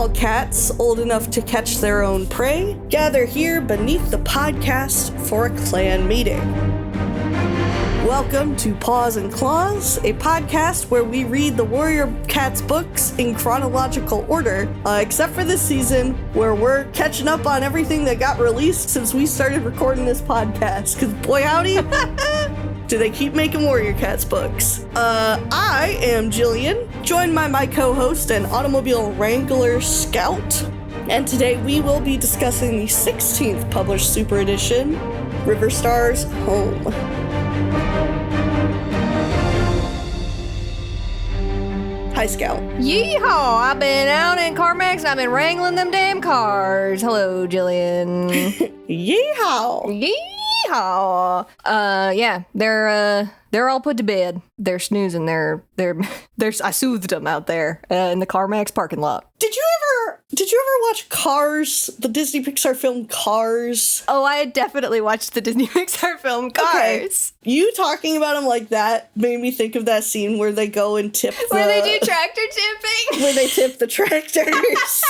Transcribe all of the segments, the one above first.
all cats old enough to catch their own prey gather here beneath the podcast for a clan meeting. Welcome to Paws Clause, a podcast where we read the Warrior Cats books in chronological order, except for this season where we're catching up on everything that got released since we started recording this podcast, because boy howdy, do they keep making Warrior Cats books. I am Jillian, joined by my co-host and automobile wrangler Scout, and today we will be discussing the 16th published Super Edition, Riverstar's Home. Hi, Scout. Yeehaw! I've been out in CarMax and I've been wrangling them damn cars. Hello, Jillian. Yeehaw! Yeehaw! Yeah, they're all put to bed. They're snoozing. They're I soothed them out there in the CarMax parking lot. Did you ever watch Cars, the Disney Pixar film Cars? Oh, I had definitely watched the Disney Pixar film Cars. Okay. You talking about them like that made me think of that scene where they go and tip the... Where they do tractor tipping? Where they tip the tractors.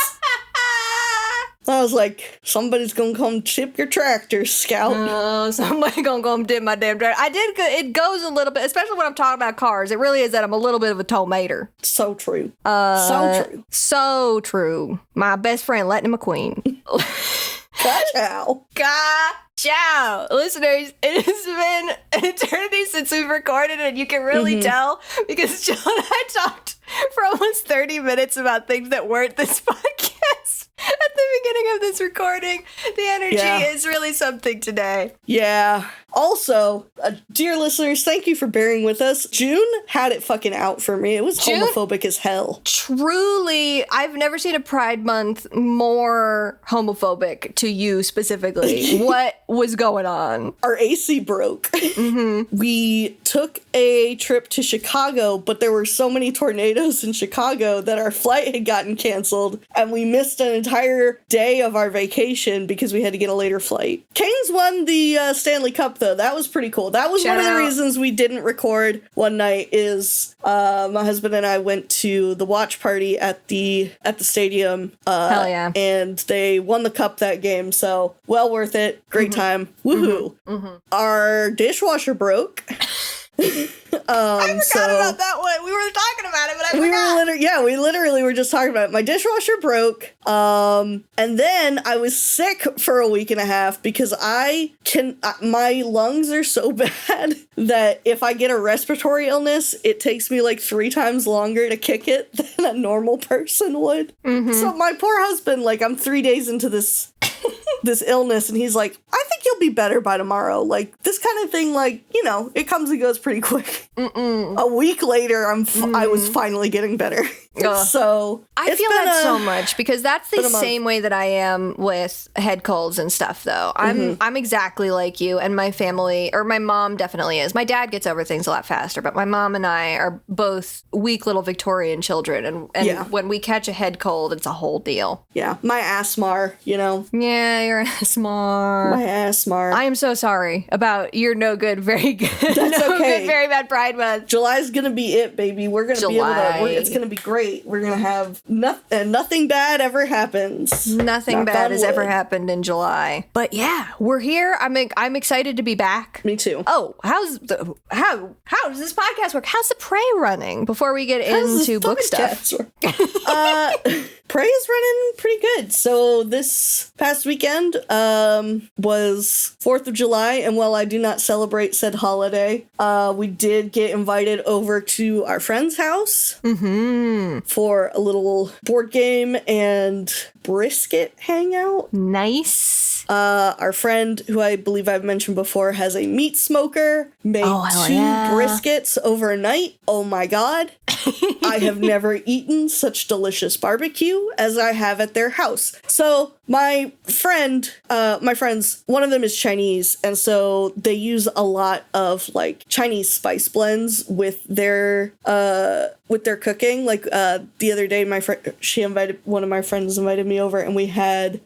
I was like, somebody's gonna come tip your tractor, Scout. Oh, somebody gonna come tip my damn tractor. It goes a little bit, especially when I'm talking about cars. It really is that I'm a little bit of a tomater. So true. So true. So true. My best friend, Lightning McQueen. Ka-chow. Ka-chow. Listeners, it has been an eternity since we've recorded, and you can really tell because Jill and I talked for almost 30 minutes about things that weren't this podcast. At the beginning of this recording, the energy is really something today. Yeah. Also, dear listeners, thank you for bearing with us. June had it fucking out for me. It was homophobic as hell. Truly, I've never seen a Pride Month more homophobic to you specifically. What was going on? Our AC broke. We took a trip to Chicago, but there were so many tornadoes in Chicago that our flight had gotten canceled, and we missed an entire day of our vacation because we had to get a later flight. Canes won the Stanley Cup, though. That was pretty cool. That was one of the reasons we didn't record one night is my husband and I went to the watch party at the stadium. Hell yeah. And they won the cup that game, so well worth it. Great time. Woohoo. Our dishwasher broke. I forgot about that one. We were talking about it, but I forgot. We literally were just talking about it. My dishwasher broke, and then I was sick for a week and a half because my lungs are so bad that if I get a respiratory illness, it takes me like 3 times longer to kick it than a normal person would. So my poor husband, like, I'm 3 days into this illness, and he's like, I think you'll be better by tomorrow. Like, this kind of thing, like, you know, it comes and goes pretty quick. A week later, I was finally getting better. So I feel that so much because that's the same way that I am with head colds and stuff, though. I'm exactly like you, and my family, or my mom definitely is. My dad gets over things a lot faster, but my mom and I are both weak little Victorian children, and when we catch a head cold, it's a whole deal. Yeah, my asthma, you know. Yeah, your asthma. My asthma. I am so sorry about your no good, very good, good, very bad Pride Month. July's gonna be it, baby. We're gonna be able to. It's gonna be great. We're gonna have nothing bad ever happens. Nothing bad has ever happened in July. But yeah, we're here. I'm excited to be back. Me too. Oh, how does this podcast work? How's the prey running? Before we get into book stuff. Prey is running pretty good. So this past weekend was 4th of July, and while I do not celebrate said holiday, we did get invited over to our friend's house for a little board game and brisket hangout. Nice. Our friend, who I believe I've mentioned before, has a meat smoker, made 2 briskets overnight. Oh my god. I have never eaten such delicious barbecue as I have at their house. So my friends, one of them is Chinese, and so they use a lot of like Chinese spice blends with their cooking. Like the other day, one of my friends invited me over, and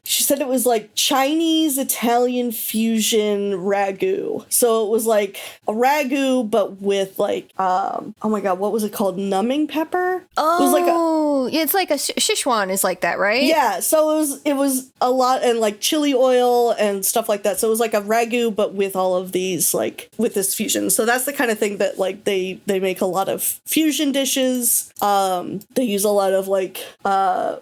she said it was like Chinese Italian fusion ragu. So it was like a ragu, but with like oh my god, what was it called? Numbing pepper. It's like a Sichuan is like that, right? Yeah. So it was a lot, and like chili oil and stuff like that. So it was like a ragu, but with all of these, like with this fusion. So that's the kind of thing that like they make a lot of fusion dishes. They use a lot of like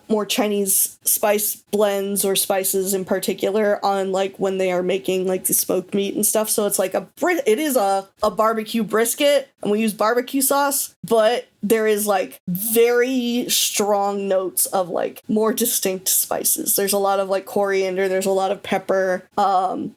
more Chinese spice blends or spices in particular on like when they are making like the smoked meat and stuff. So it's like it is a barbecue brisket, and we use barbecue sauce, but there is like very strong notes of like more distinct spices. There's a lot of like coriander, there's a lot of pepper.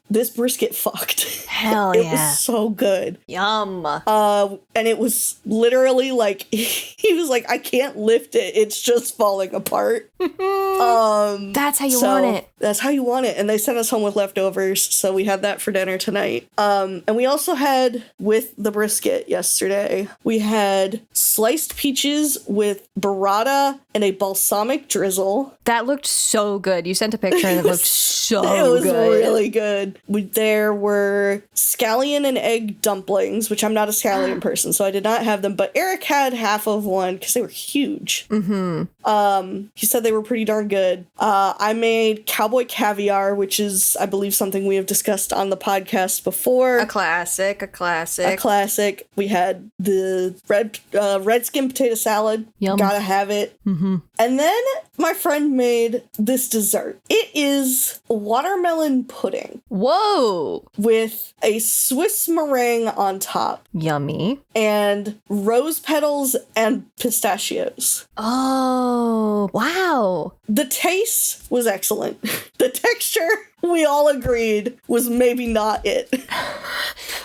This brisket fucked. Hell yeah. It was so good. Yum. And it was literally like, he was like, I can't lift it. It's just falling apart. That's how you want it. That's how you want it. And they sent us home with leftovers. So we had that for dinner tonight. And we also had, with the brisket yesterday, we had sliced peaches with burrata and a balsamic drizzle. That looked so good. You sent a picture and it looked so good. It was really good. There were scallion and egg dumplings, which I'm not a scallion person, so I did not have them, but Eric had half of one because they were huge. He said they were pretty darn good. I made cowboy caviar, which is, I believe, something we have discussed on the podcast before. A classic. We had the red skin potato salad. Yum. Gotta have it. And then my friend made this dessert. It is watermelon pudding. Whoa! With a Swiss meringue on top. Yummy. And rose petals and pistachios. Oh, wow. The taste was excellent. The texture, we all agreed, was maybe not it.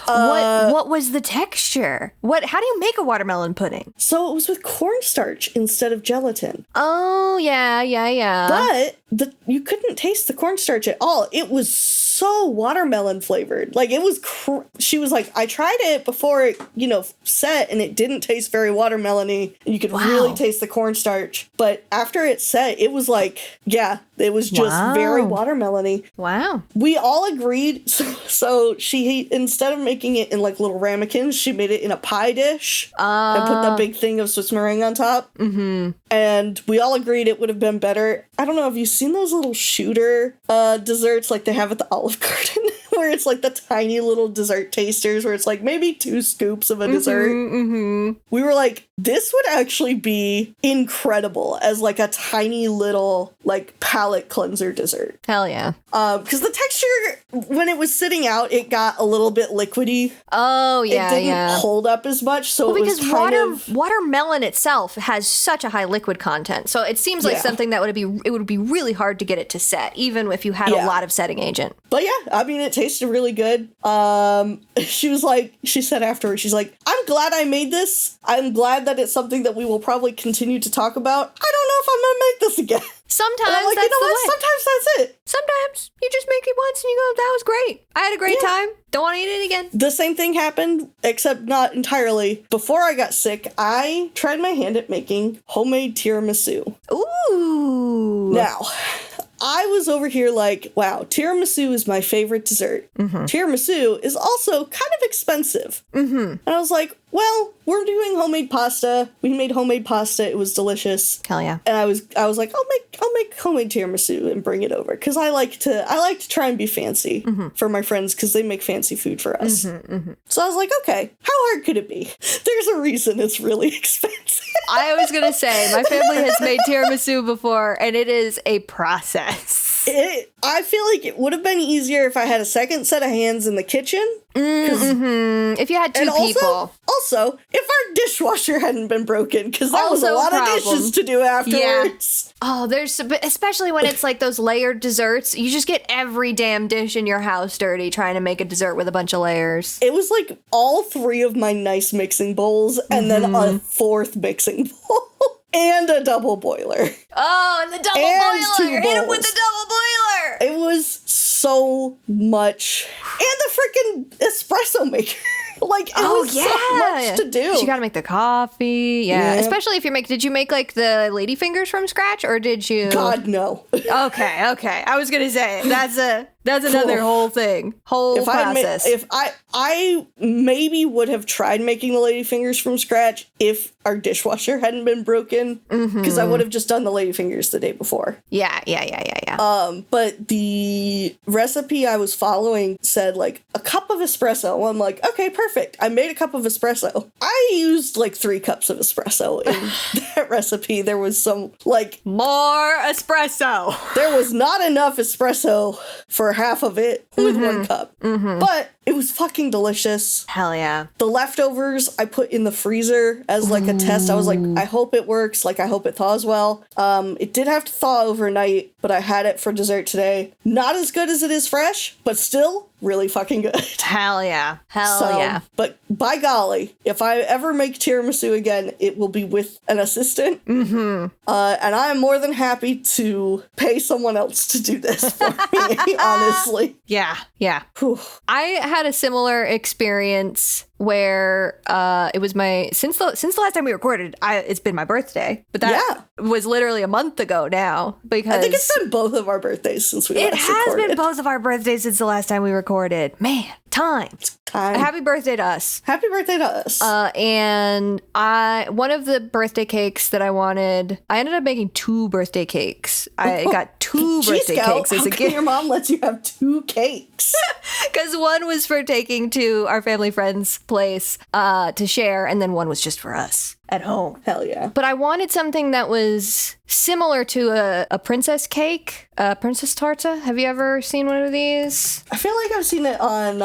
What was the texture? How do you make a watermelon pudding? So it was with cornstarch instead of gelatin. Oh, yeah. But you couldn't taste the cornstarch at all. It was so watermelon flavored. Like, it was, she was like, I tried it before it, set, and it didn't taste very watermelony. And you could really taste the cornstarch. But after it set, it was like, yeah, it was just very watermelony. Wow. We all agreed. So she, instead of making it in like little ramekins, she made it in a pie dish and put that big thing of Swiss meringue on top. And we all agreed it would have been better. I don't know, have you seen those little shooter desserts like they have at the Olive Garden? Where it's like the tiny little dessert tasters where it's like maybe 2 scoops of a dessert. We were like, this would actually be incredible as like a tiny little like palate cleanser dessert. Hell yeah. Because the texture, when it was sitting out, it got a little bit liquidy. Oh, yeah, it didn't hold up as much, so it was because watermelon itself has such a high liquid content, so it seems like something that it would be really hard to get it to set, even if you had a lot of setting agent. But yeah, I mean, it tasted really good. She said afterwards, she's like, I'm glad I made this. I'm glad that it's something that we will probably continue to talk about. I don't know if I'm gonna make this again. Sometimes like, that's the way. Sometimes that's it. Sometimes you just make it once and you go, that was great. I had a great time. Don't want to eat it again. The same thing happened, except not entirely. Before I got sick, I tried my hand at making homemade tiramisu. Ooh. Now, I was over here like, wow, tiramisu is my favorite dessert. Tiramisu is also kind of expensive. And I was like, well, we're doing homemade pasta. We made homemade pasta. It was delicious. Hell yeah. And I was like, I'll make homemade tiramisu and bring it over because I like to try and be fancy for my friends because they make fancy food for us. So I was like, okay, how hard could it be? There's a reason it's really expensive. I was gonna say my family has made tiramisu before, and it is a process. I feel like it would have been easier if I had a second set of hands in the kitchen. If you had 2 people. Also, if our dishwasher hadn't been broken, because that was a lot of dishes to do afterwards. Yeah. Oh, especially when it's like those layered desserts. You just get every damn dish in your house dirty trying to make a dessert with a bunch of layers. It was like all 3 of my nice mixing bowls and then a 4th mixing bowl. and a double boiler. Oh, and the double boiler. Hit him with the double boiler. It was so much. And the freaking espresso maker. Like, it was so much to do. You gotta make the coffee. Yeah. Especially if did you make like the ladyfingers from scratch, or did you? God, no. Okay. I was gonna say, that's another whole thing. Process. If I maybe would have tried making the ladyfingers from scratch if our dishwasher hadn't been broken, because I would have just done the ladyfingers the day before. Yeah. But the recipe I was following said like a cup of espresso. I'm like, okay, perfect. I made a cup of espresso. I used like 3 cups of espresso in that recipe. There was some like more espresso. There was not enough espresso for half of it with 1 cup. But it was fucking delicious. Hell yeah. The leftovers I put in the freezer as like a test. I was like, I hope it works. Like, I hope it thaws well. It did have to thaw overnight, but I had it for dessert today. Not as good as it is fresh, but still really fucking good. Hell yeah. Hell yeah. But by golly, if I ever make tiramisu again, it will be with an assistant. And I am more than happy to pay someone else to do this for me, honestly. Yeah. Whew. I had a similar experience where it was since the last time we recorded, it's been my birthday, but that was literally a month ago now, because I think it's been both of our birthdays since we last recorded. It has been both of our birthdays since the last time we recorded. Man, time. Happy birthday to us. Happy birthday to us. And one of the birthday cakes that I wanted, I ended up making 2 birthday cakes. I got 2 birthday cakes as a gift. Your mom lets you have 2 cakes. Because one was for taking to our family friend's place to share, and then one was just for us at home. Hell yeah. But I wanted something that was similar to a princess cake, princess torta. Have you ever seen one of these? I feel like I've seen it on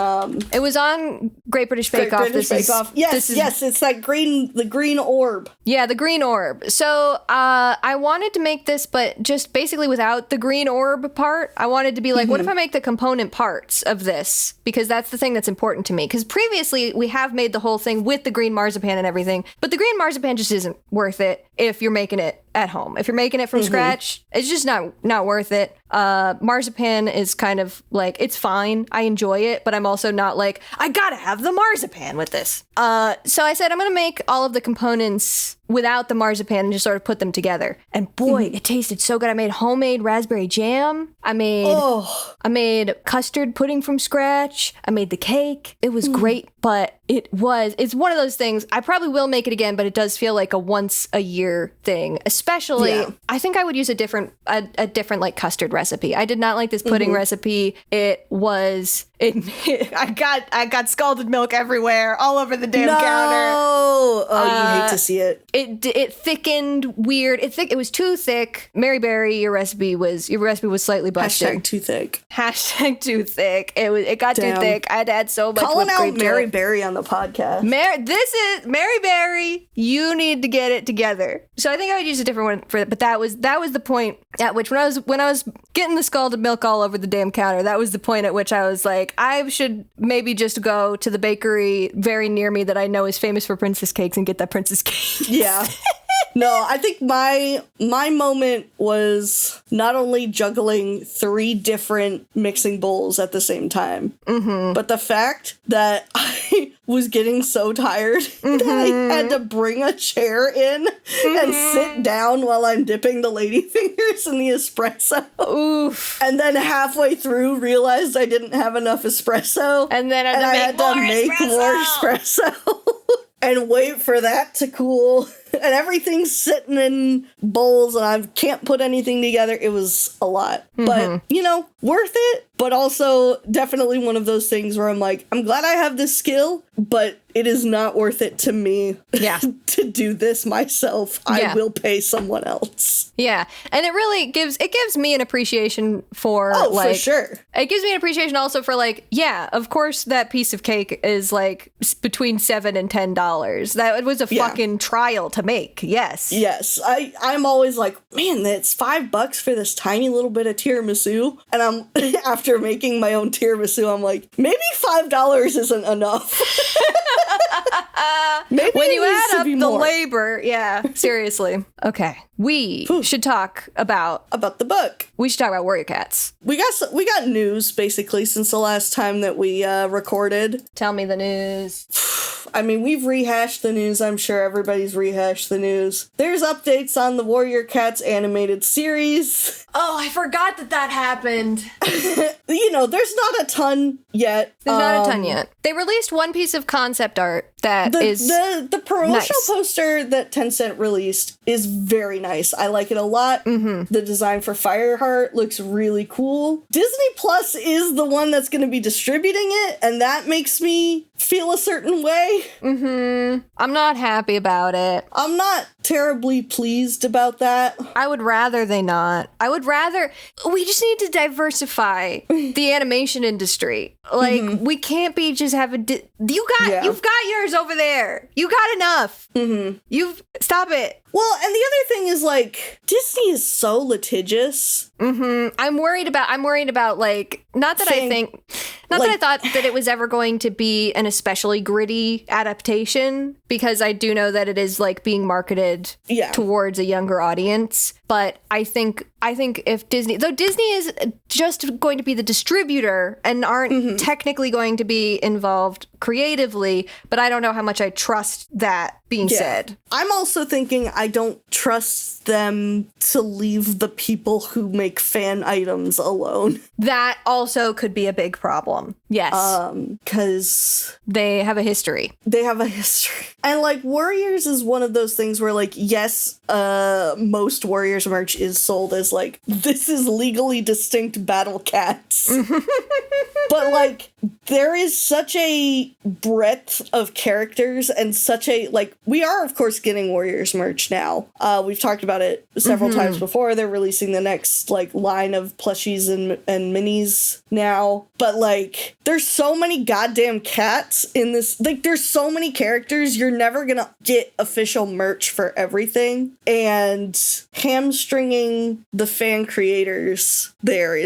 it was on Great British Bake Off. Yes, it's that the green orb. Yeah, the green orb. So I wanted to make this, but just basically without the green orb part. I wanted to be like, what if I make the component parts of this? Because that's the thing that's important to me. Because previously we have made the whole thing with the green marzipan and everything, but the green marzipan just isn't worth it if you're making it at home. If you're making it from scratch, it's just not worth it. Marzipan is kind of like, it's fine. I enjoy it, but I'm also not like, I gotta have the marzipan with this. So I said, I'm gonna make all of the components without the marzipan and just sort of put them together. And boy, it tasted so good. I made homemade raspberry jam. I made custard pudding from scratch. I made the cake. It was great, but it's one of those things. I probably will make it again, but it does feel like a once a year thing. Especially, I think I would use a different like custard recipe. I did not like this pudding recipe. I got scalded milk everywhere, all over the damn counter. Oh, you hate to see it. It thickened weird. It was too thick. Mary Berry, your recipe was slightly busted. Hashtag too thick. It got too thick. I had to add so much. Calling out Mary Berry on the podcast. This is Mary Berry. You need to get it together. So I think I would use a different one for it. But that was the point at which when I was getting the scalded milk all over the damn counter, that was the point at which I was like, I should maybe just go to the bakery very near me that I know is famous for princess cakes and get that princess cake. Yeah. No, I think my moment was not only juggling 3 different mixing bowls at the same time, but the fact that I was getting so tired that I had to bring a chair in and sit down while I'm dipping the ladyfingers in the espresso. Oof. And then halfway through realized I didn't have enough espresso. And then I had to make more espresso. And wait for that to cool. And everything's sitting in bowls and I can't put anything together. It was a lot. But, worth it. But also definitely one of those things where I'm like, I'm glad I have this skill, but it is not worth it to me to do this myself. I will pay someone else. Yeah. And it really gives me an appreciation for for sure. It gives me an appreciation also for of course that piece of cake is like between $7 and $10. That was a fucking trial to make. Yes. Yes. I'm always like, man, that's $5 for this tiny little bit of tiramisu. And I'm after making my own tiramisu, I'm like, maybe $5 isn't enough. Maybe when it you needs add to up be the more. labor, yeah, seriously. Okay, we should talk about the book. We should talk about Warrior Cats. We got news basically since the last time that we recorded. Tell me the news. I mean, we've rehashed the news. I'm sure everybody's rehashed the news. There's updates on the Warrior Cats animated series. Oh, I forgot that happened. You know, there's not a ton yet. There's not a ton yet. They released one piece of concept art that is the promotional nice. poster that Tencent released is very nice. I like it a lot. Mm-hmm. The design for Fireheart looks really cool. Disney Plus is the one that's going to be distributing it, and that makes me feel a certain way. Mm-hmm. I'm not happy about it. I'm not terribly pleased about that. I would rather they not. We just need to diversify the animation industry. Like, we can't be just having... You've got yours over there. You got enough. Mm-hmm. Stop it. Well, and the other thing is, like, Disney is so litigious. Mm-hmm. I'm worried about, like, not that I thought that it was ever going to be an especially gritty adaptation, because I do know that it is, like, being marketed towards a younger audience. But I think if Disney is just going to be the distributor and aren't technically going to be involved creatively, but I don't know how much I trust that being said. I'm also thinking I don't trust them to leave the people who make fan items alone. That also could be a big problem. Yes. Because they have a history. And, like, Warriors is one of those things where, like, yes, most Warriors merch is sold as, like, this is legally distinct battle cats. But, like, there is such a breadth of characters and such a, like, we are, of course, getting Warriors merch now. We've talked about it several times before. They're releasing the next, like, line of plushies and minis now. But, like, there's so many goddamn cats in this. Like, there's so many characters. You're never gonna get official merch for everything. And hamstringing the fan creators there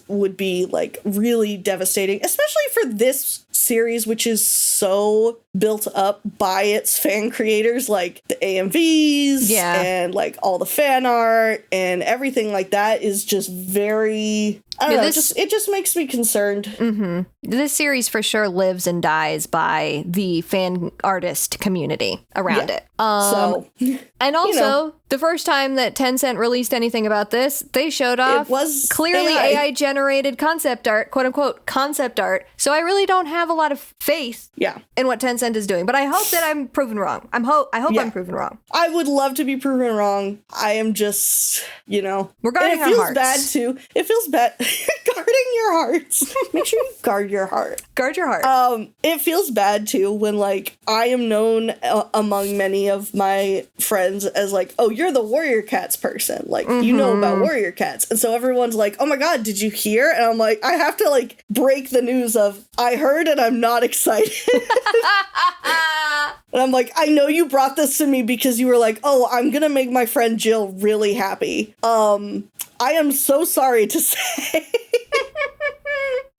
would be, like, really devastating, especially for this series, which is so built up by its fan creators, like the AMVs and, like, all the fan art and everything like that is just very... I don't know, it just makes me concerned. Mm-hmm. This series for sure lives and dies by the fan artist community around it. And also, the first time that Tencent released anything about this, they showed off clearly AI-generated concept art, quote-unquote concept art. So I really don't have a lot of faith in what Tencent is doing. But I hope that I'm proven wrong. I hope I'm proven wrong. I would love to be proven wrong. I am just, we're guarding our hearts. It feels bad, too. It feels bad. Guarding your hearts. Make sure you guard your heart. Guard your heart. It feels bad, too, when, like, I am known among many of my friends as, like, oh, you're the Warrior Cats person. Like, you know about Warrior Cats. And so everyone's like, oh my god, did you hear? And I'm like, I have to, like, break the news of, I heard and I'm not excited. And I'm like, I know you brought this to me because you were like, oh, I'm gonna make my friend Jill really happy. I am so sorry to say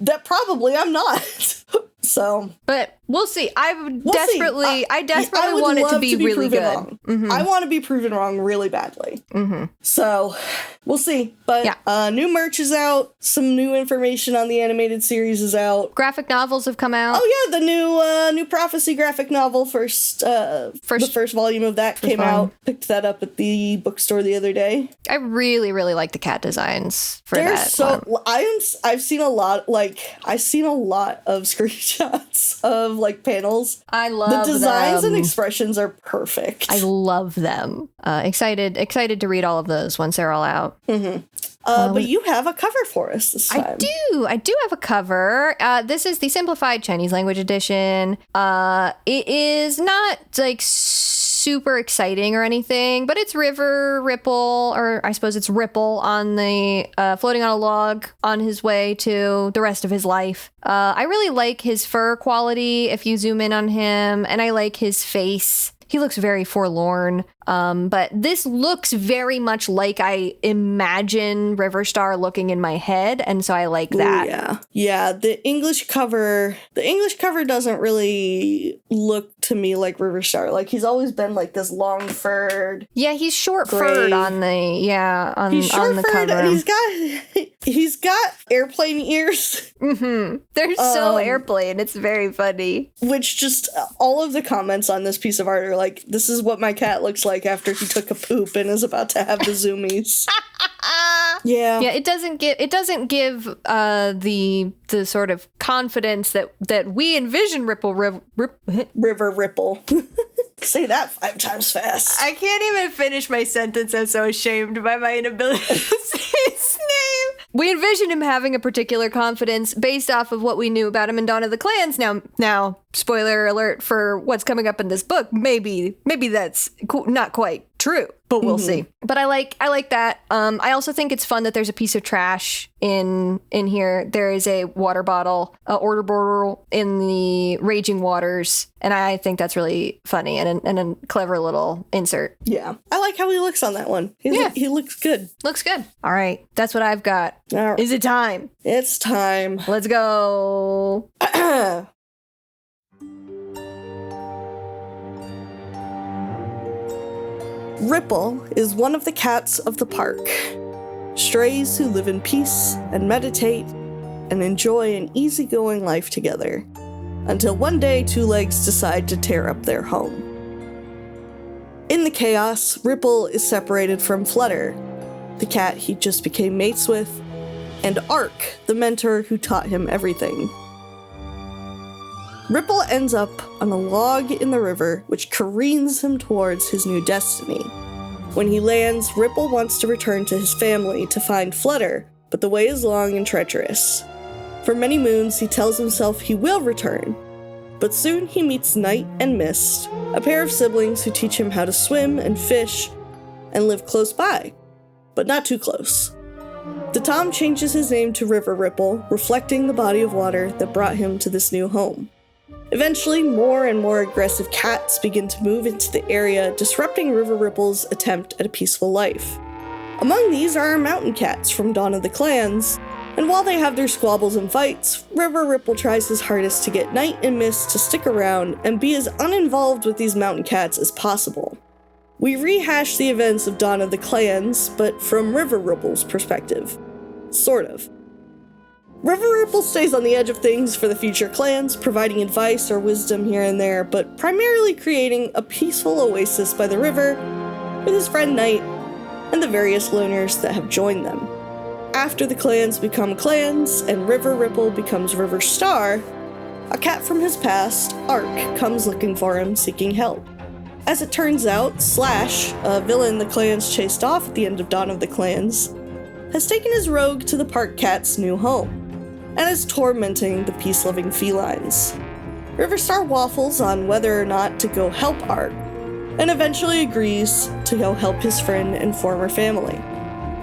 that probably I'm not. So, but we'll see. I desperately want it to be really good. I want to be proven wrong really badly. So, we'll see. But new merch is out. Some new information on the animated series is out. Graphic novels have come out. Oh yeah, the new Prophecy graphic novel the first volume of that came out. Picked that up at the bookstore the other day. I really, really like the cat designs for that. I've seen a lot of screenshots of, like, panels. I love them. The designs and expressions are perfect. I love them. Excited to read all of those once they're all out. But you have a cover for us this time. I do have a cover. This is the simplified Chinese language edition. It is not, like, super exciting or anything, but it's Ripple, or I suppose it's Ripple on the floating on a log on his way to the rest of his life. I really like his fur quality if you zoom in on him, and I like his face. He looks very forlorn. But this looks very much like I imagine Riverstar looking in my head, and so I like that. Ooh, yeah. The English cover doesn't really look to me like Riverstar. Like, he's always been like this long-furred. Yeah, he's short-furred on the cover. And he's got airplane ears. Mm-hmm. They're so airplane. It's very funny. Which just, all of the comments on this piece of art are like, this is what my cat looks like after he took a poop and is about to have the zoomies. Yeah. Yeah, it doesn't give the sort of confidence that we envision River Ripple. Say that 5 times fast. I can't even finish my sentence. I'm so ashamed by my inability to say his name. We envision him having a particular confidence based off of what we knew about him in Dawn of the Clans. Now, spoiler alert for what's coming up in this book. Maybe that's not quite true, but we'll see. But I like that. I also think it's fun that there's a piece of trash in here. There is a water bottle, order bottle in the raging waters, and I think that's really funny and a clever little insert. Yeah, I like how he looks on that one. He looks good. Looks good. All right, that's what I've got. Right. Is it time? It's time. Let's go. Ripple is one of the cats of the park. Strays who live in peace and meditate and enjoy an easygoing life together. Until one day, Two Legs decide to tear up their home. In the chaos, Ripple is separated from Flutter, the cat he just became mates with, and Ark, the mentor who taught him everything. Ripple ends up on a log in the river, which careens him towards his new destiny. When he lands, Ripple wants to return to his family to find Flutter, but the way is long and treacherous. For many moons, he tells himself he will return, but soon he meets Night and Mist, a pair of siblings who teach him how to swim and fish and live close by, but not too close. The Tom changes his name to River Ripple, reflecting the body of water that brought him to this new home. Eventually, more and more aggressive cats begin to move into the area, disrupting River Ripple's attempt at a peaceful life. Among these are our mountain cats from Dawn of the Clans, and while they have their squabbles and fights, River Ripple tries his hardest to get Night and Mist to stick around and be as uninvolved with these mountain cats as possible. We rehash the events of Dawn of the Clans, but from River Ripple's perspective. Sort of. River Ripple stays on the edge of things for the future clans, providing advice or wisdom here and there, but primarily creating a peaceful oasis by the river with his friend Night and the various loners that have joined them. After the clans become clans and River Ripple becomes Riverstar, a cat from his past, Ark, comes looking for him, seeking help. As it turns out, Slash, a villain the clans chased off at the end of Dawn of the Clans, has taken his rogue to the park cat's new home, and is tormenting the peace-loving felines. Riverstar waffles on whether or not to go help Ark, and eventually agrees to go help his friend and former family.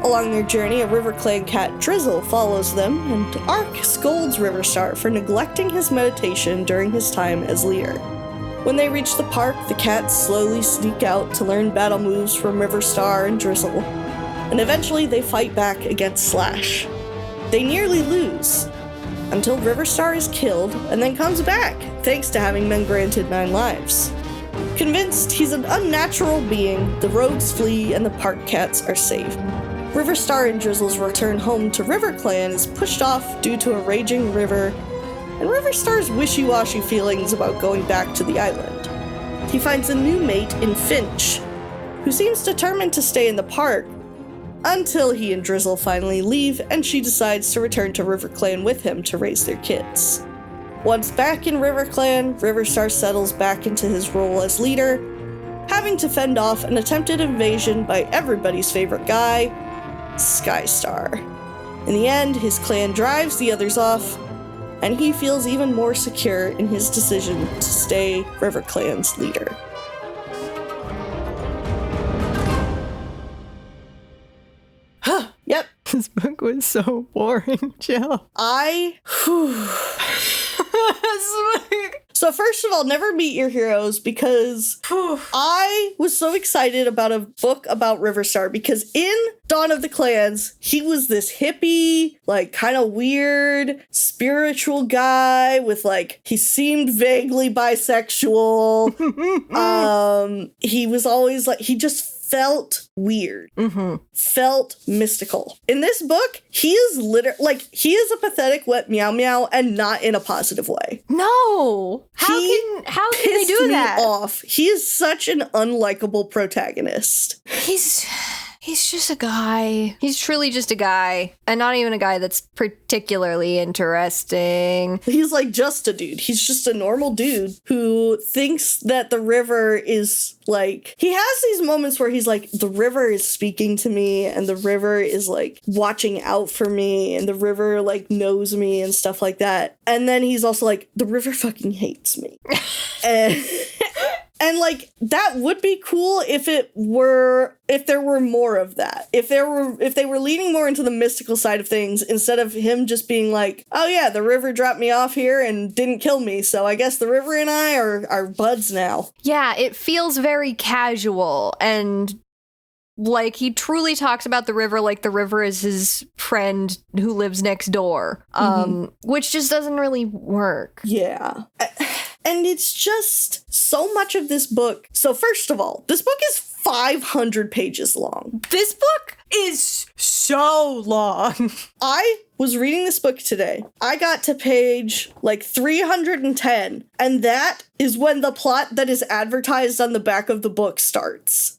Along their journey, a River Clan cat, Drizzle, follows them, and Ark scolds Riverstar for neglecting his meditation during his time as leader. When they reach the park, the cats slowly sneak out to learn battle moves from Riverstar and Drizzle, and eventually they fight back against Slash. They nearly lose, until Riverstar is killed and then comes back, thanks to having been granted 9 lives. Convinced he's an unnatural being, the rogues flee and the park cats are safe. Riverstar and Drizzle's return home to River Clan is pushed off due to a raging river, and Riverstar's wishy-washy feelings about going back to the island. He finds a new mate in Finch, who seems determined to stay in the park, until he and Drizzle finally leave, and she decides to return to River Clan with him to raise their kids. Once back in River Clan, Riverstar settles back into his role as leader, having to fend off an attempted invasion by everybody's favorite guy, Skystar. In the end, his clan drives the others off, and he feels even more secure in his decision to stay River Clan's leader. Yep. This book was so boring, Jill. So So first of all, never meet your heroes, because I was so excited about a book about Riverstar, because in Dawn of the Clans, he was this hippie, like kind of weird, spiritual guy with like, he seemed vaguely bisexual. He was always like, he just felt weird, felt mystical. In this book, he is he is a pathetic wet meow meow, and not in a positive way. No, how can they do that? Off. He is such an unlikable protagonist. He's just a guy. He's truly just a guy, and not even a guy that's particularly interesting. He's like just a dude. He's just a normal dude who thinks that the river is like, he has these moments where he's like, the river is speaking to me, and the river is like watching out for me, and the river like knows me and stuff like that. And then he's also like, the river fucking hates me. And like, that would be cool if there were more of that. If they were leaning more into the mystical side of things, instead of him just being like, oh yeah, the river dropped me off here and didn't kill me, so I guess the river and I are buds now. Yeah, it feels very casual, and like, he truly talks about the river like the river is his friend who lives next door, which just doesn't really work. Yeah. And it's just so much of this book. So first of all, this book is 500 pages long. This book is so long. I was reading this book today. I got to page like 310, and that is when the plot that is advertised on the back of the book starts.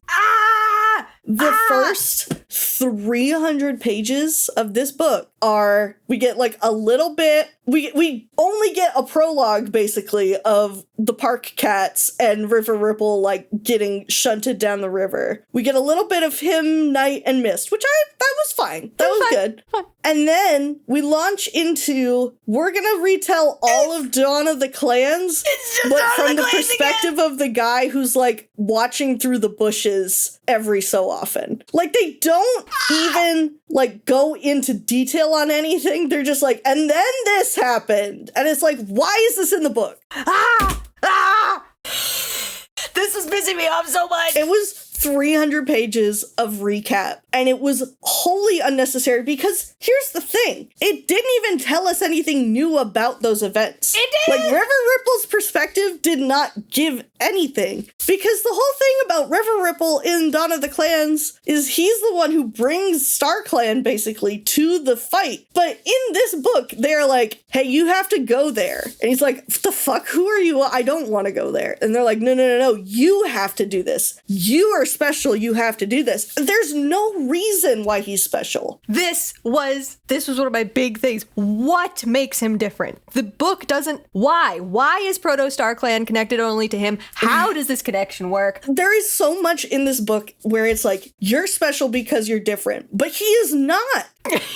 The first 300 pages of this book are, we get like a little bit, we only get a prologue basically of the park cats and River Ripple like getting shunted down the river. We get a little bit of him, Night, and Mist, which that was fine. That was good. Fine. And then we launch into, we're gonna retell all of Dawn of the Clans, but from the perspective of the guy who's like watching through the bushes every so often. Like, they don't even like go into detail on anything. They're just like, and then this happened. And it's like, why is this in the book? This is pissing me off so much. It was 300 pages of recap, and it was wholly unnecessary, because here's the thing. It didn't even tell us anything new about those events. It did! Like, River Ripple's perspective did not give anything, because the whole thing about River Ripple in Dawn of the Clans is he's the one who brings StarClan, basically, to the fight. But in this book, they're like, hey, you have to go there. And he's like, what the fuck? Who are you? I don't want to go there. And they're like, no, you have to do this. You are special, you have to do this. There's no reason why he's special. This was one of my big things. What makes him different? The book doesn't. Why is Proto StarClan connected only to him? How does this connection work? There is so much in this book where it's like, you're special because you're different, but he is not.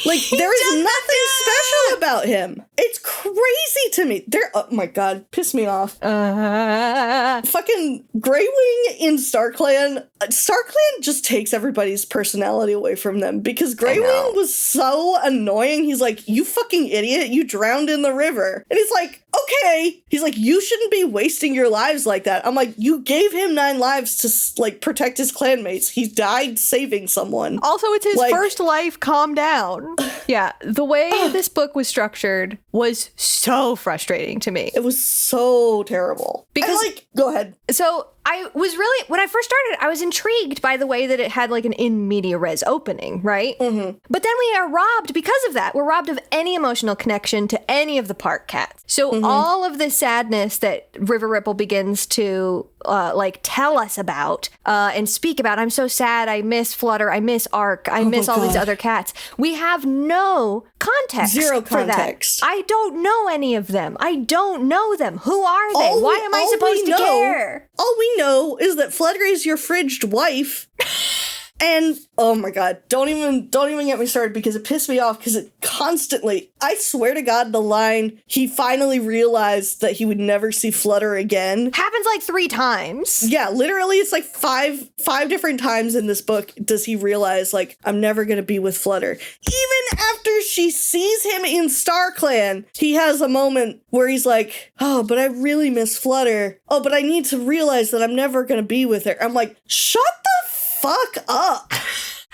Like, there is nothing special about him. It's crazy to me. Oh my god, piss me off. Fucking Greywing in StarClan. StarClan just takes everybody's personality away from them, because Greywing was so annoying. He's like, you fucking idiot, you drowned in the river. And he's like, okay. He's like, you shouldn't be wasting your lives like that. I'm like, you gave him 9 lives to like protect his clanmates. He died saving someone. Also, it's his first life. Calm down. Yeah, the way this book was structured was so frustrating to me. It was so terrible. Because, go ahead. So I was really, when I first started, I was intrigued by the way that it had like an in media res opening, right? Mm-hmm. But then we are robbed because of that. We're robbed of any emotional connection to any of the park cats. So all of the sadness that River Ripple begins to like tell us about and speak about, I'm so sad, I miss Flutter, I miss Arc, I miss all these other cats. We have no context. Zero for context. That. I don't know any of them. I don't know them. Who are they? Why am I supposed to care? All we know is that Flutter is your fridged wife. And oh my god, don't even get me started because it pissed me off because it constantly, I swear to God, the line, he finally realized that he would never see Flutter again. Happens like 3 times. Yeah, literally it's like five different times in this book does he realize, like, I'm never gonna be with Flutter. Even after she sees him in StarClan, he has a moment where he's like, oh, but I really miss Flutter. Oh, but I need to realize that I'm never gonna be with her. I'm like, shut the fuck up.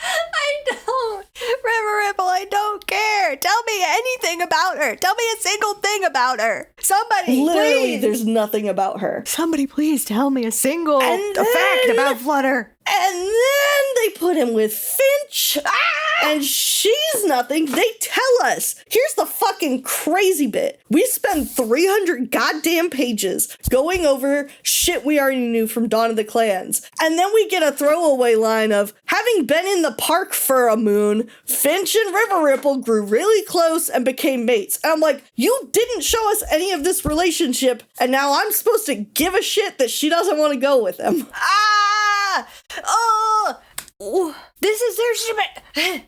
I don't. River Ripple, I don't care. Tell me anything about her. Tell me a single thing about her. Somebody, literally, please. There's nothing about her. Somebody, please tell me a single fact about Flutter. And then they put him with Finch, and she's nothing. They tell us. Here's the fucking crazy bit. We spend 300 goddamn pages going over shit we already knew from Dawn of the Clans. And then we get a throwaway line of, having been in the park for a moon, Finch and River Ripple grew really close and became mates. And I'm like, you didn't show us any of this relationship, and now I'm supposed to give a shit that she doesn't want to go with him. Oh, this is their shit.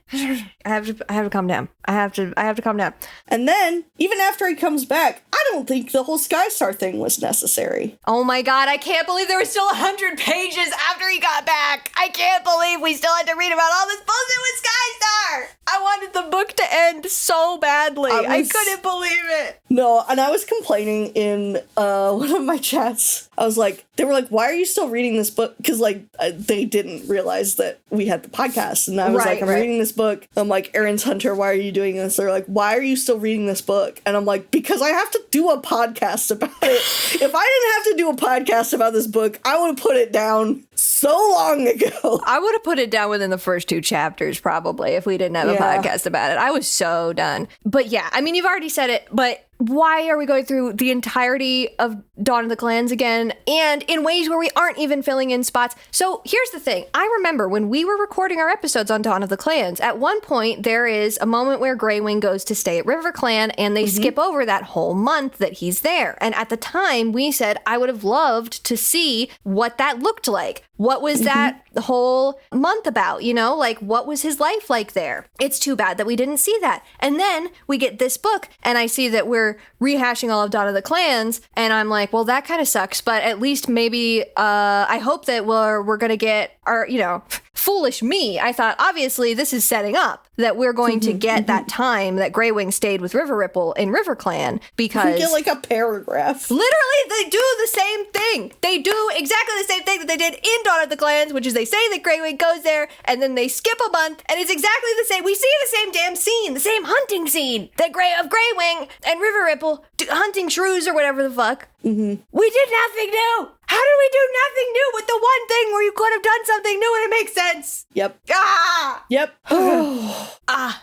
I have to calm down. I have to calm down. And then, even after he comes back, I don't think the whole Skystar thing was necessary. Oh my god, I can't believe there was still 100 pages after he got back. I can't believe we still had to read about all this bullshit with Skystar. I wanted the book to end so badly. I couldn't believe it. No, and I was complaining in one of my chats. I was like, they were like, why are you still reading this book? Because, like, they didn't realize that we had the podcast. And I was like, I'm reading this book. I'm like, Erin's Hunter, why are you doing this? They're like, why are you still reading this book? And I'm like, because I have to do a podcast about it. If I didn't have to do a podcast about this book, I would have put it down so long ago. I would have put it down within the first 2 chapters, probably, if we didn't have a podcast about it. I was so done. But yeah, I mean, you've already said it, but why are we going through the entirety of Dawn of the Clans again, and in ways where we aren't even filling in spots? So here's the thing. I remember when we were recording our episodes on Dawn of the Clans, at one point there is a moment where Greywing goes to stay at RiverClan, and they skip over that whole month that he's there. And at the time, we said, I would have loved to see what that looked like. What was that whole month about? You know, like, what was his life like there? It's too bad that we didn't see that. And then we get this book, and I see that we're rehashing all of Dawn of the Clans, and I'm like, well, that kind of sucks, but at least maybe I hope that we're gonna get our, you know, foolish me. I thought, obviously, this is setting up that we're going to get that time that Greywing stayed with River Ripple in RiverClan, because we get like a paragraph. Literally, they do the same thing. They do exactly the same thing that they did in Dawn of the Clans, which is they say that Greywing goes there, and then they skip a month, and it's exactly the same. We see the same damn scene, the same hunting scene that of Greywing and River Ripple hunting shrews or whatever the fuck. We did nothing new. How did we do nothing new with the one thing where you could have done something new and it makes sense? Yep. Ah! Yep.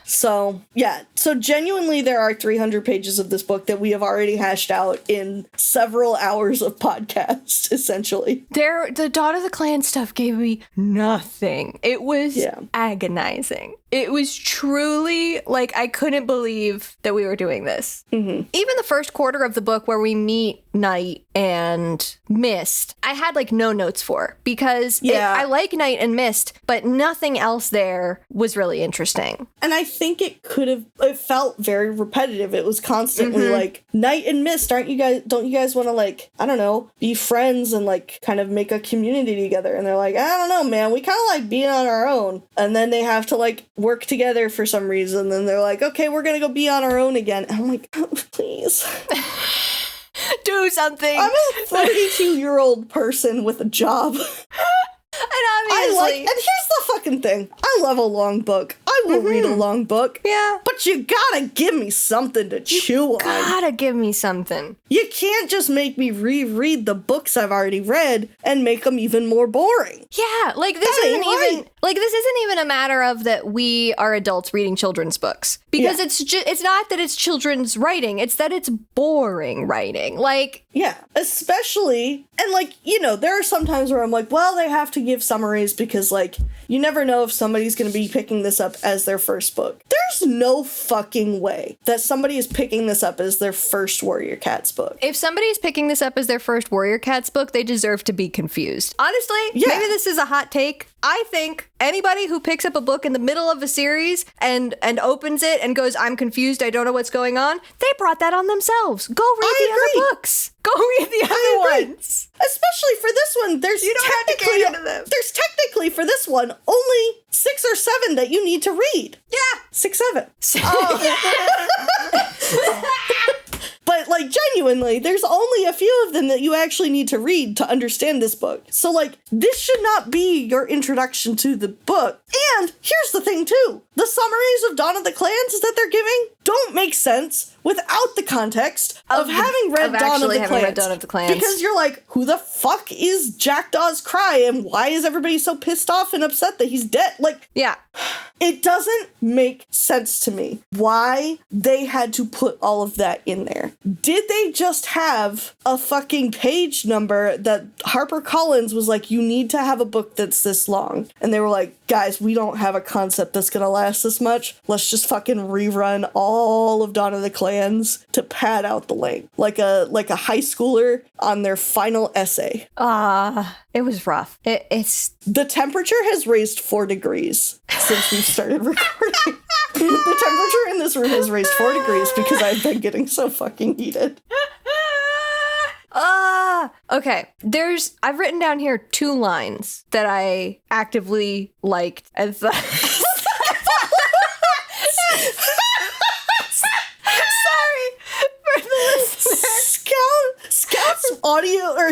So, yeah. So, genuinely, there are 300 pages of this book that we have already hashed out in several hours of podcast, essentially. The Dawn of the Clan stuff gave me nothing. It was agonizing. It was truly, like, I couldn't believe that we were doing this. Even the first quarter of the book where we meet Night and Mist, I had, like, no notes for, because I like Night and Mist, but nothing else there was really interesting. And I think it felt very repetitive. It was constantly like, Night and Mist, don't you guys want to, like, I don't know, be friends and, like, kind of make a community together? And they're like, I don't know, man, we kind of like being on our own. And then they have to, like, work together for some reason. And they're like, okay, we're gonna go be on our own again. And I'm like, oh, please. Do something. I'm a 32-year-old person with a job. And obviously, and here's the fucking thing. I love a long book. I will read a long book. Yeah. But you gotta give me something to chew on. Gotta give me something. You can't just make me reread the books I've already read and make them even more boring. Yeah, like this isn't even a matter of that we are adults reading children's books, because it's not that it's children's writing, it's that it's boring writing. Like, yeah, especially, and like, you know, there are some times where I'm like, well, they have to give summaries because, like, you never know if somebody's going to be picking this up as their first book. There's no fucking way that somebody is picking this up as their first Warrior Cats book. If somebody's picking this up as their first Warrior Cats book, they deserve to be confused. Honestly, maybe this is a hot take, I think anybody who picks up a book in the middle of a series and opens it and goes, I'm confused, I don't know what's going on, they brought that on themselves. Go read the other books. Go read the other ones. Especially for this one, there's you don't have to get into them. There's technically for this one only 6 or 7 that you need to read. Yeah. 6, 7. But, like, genuinely, there's only a few of them that you actually need to read to understand this book. So, like, this should not be your introduction to the book. And here's the thing, too. The summaries of Dawn of the Clans that they're giving don't make sense without the context of having read Dawn of the Clans. Because you're like, who the fuck is Jackdaw's Cry? And why is everybody so pissed off and upset that he's dead? Like, yeah. It doesn't make sense to me why they had to put all of that in there. Did they just have a fucking page number that HarperCollins was like, you need to have a book that's this long? And they were like, guys, we don't have a concept that's gonna last this much. Let's just fucking rerun all of Dawn of the Clans to pad out the length. Like a high schooler on their final essay. It was rough. It's... The temperature has raised 4 degrees since we've started recording. The temperature in this room has raised 4 degrees because I've been getting so fucking heated. Okay. I've written down here 2 lines that I actively liked as the... Sorry for the listener.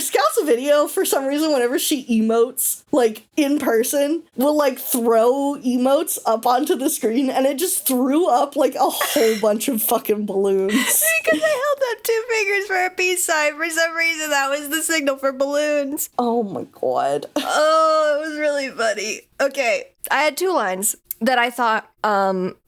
Scout's video, for some reason, whenever she emotes, like, in person, will, like, throw emotes up onto the screen, and it just threw up, like, a whole bunch of fucking balloons. Because I held up 2 fingers for a peace sign. For some reason, that was the signal for balloons. Oh my god. Oh, it was really funny. Okay, I had 2 lines that I thought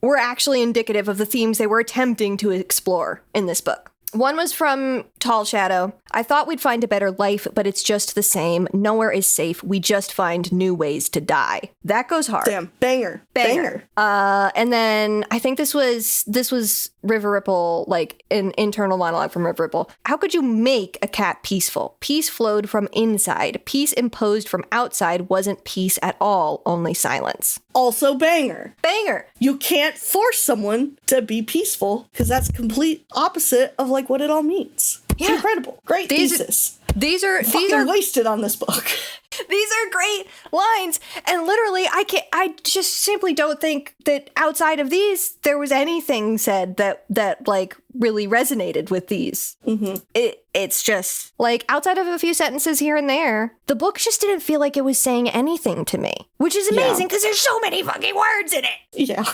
were actually indicative of the themes they were attempting to explore in this book. One was from Tall Shadow. I thought we'd find a better life, but it's just the same. Nowhere is safe. We just find new ways to die. That goes hard. Damn, banger. And then I think this was River Ripple, like an internal monologue from River Ripple. How could you make a cat peaceful? Peace flowed from inside. Peace imposed from outside wasn't peace at all, only silence. Also banger. Banger. You can't force someone to be peaceful because that's complete opposite of like what it all means. It's incredible. Great thesis. These are wasted on this book. These are great lines, and literally, I just simply don't think that outside of these there was anything said that like really resonated with these. Mm-hmm. It's just like outside of a few sentences here and there, the book just didn't feel like it was saying anything to me, which is amazing because there's so many fucking words in it. Yeah.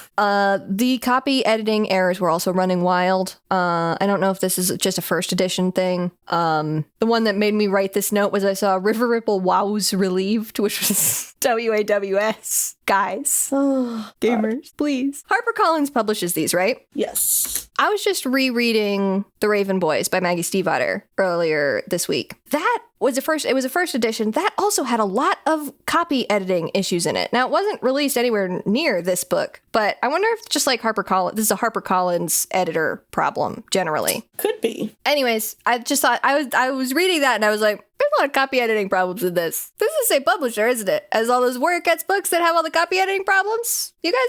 The copy editing errors were also running wild. I don't know if this is just a first edition thing. The one that made me write this note was I saw River Ripple Wows Relieved, which was WAWS. Guys. Gamers, please. HarperCollins publishes these, right? Yes. I was just rereading The Raven Boys by Maggie Stiefvater earlier this week. That was it was a first edition. That also had a lot of copy editing issues in it. Now, it wasn't released anywhere near this book, but I wonder if just like this is a HarperCollins editor problem generally. Could be. Anyways, I just thought I was reading that and I was like, there's a lot of copy editing problems in this. This is the same publisher, isn't it? As all those Warrior Cats books that have all the copy editing problems. You guys,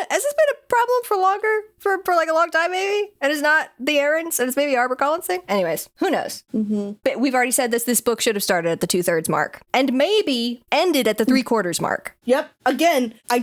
has this been a problem for longer? For like a long time, maybe? And it's not the Erin's, and it's maybe a HarperCollins thing? Anyways, who knows? Mm-hmm. But we've already said this book should have started at the 2/3 mark. And maybe ended at the 3/4 mark. Yep. Again, I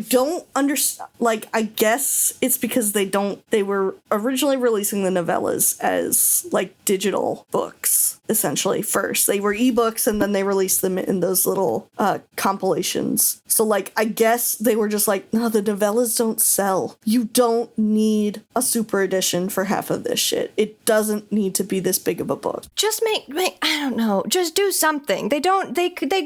don't understand. Like, I guess it's because they were originally releasing the novellas as, like, digital books, essentially, first. They were ebooks, and then they released them in those little compilations. So, like, I guess they were just like, no, the novellas don't sell. You don't need a super edition for half of this shit. It doesn't need to be this big of a book. Just make I don't know. Just do something. They could be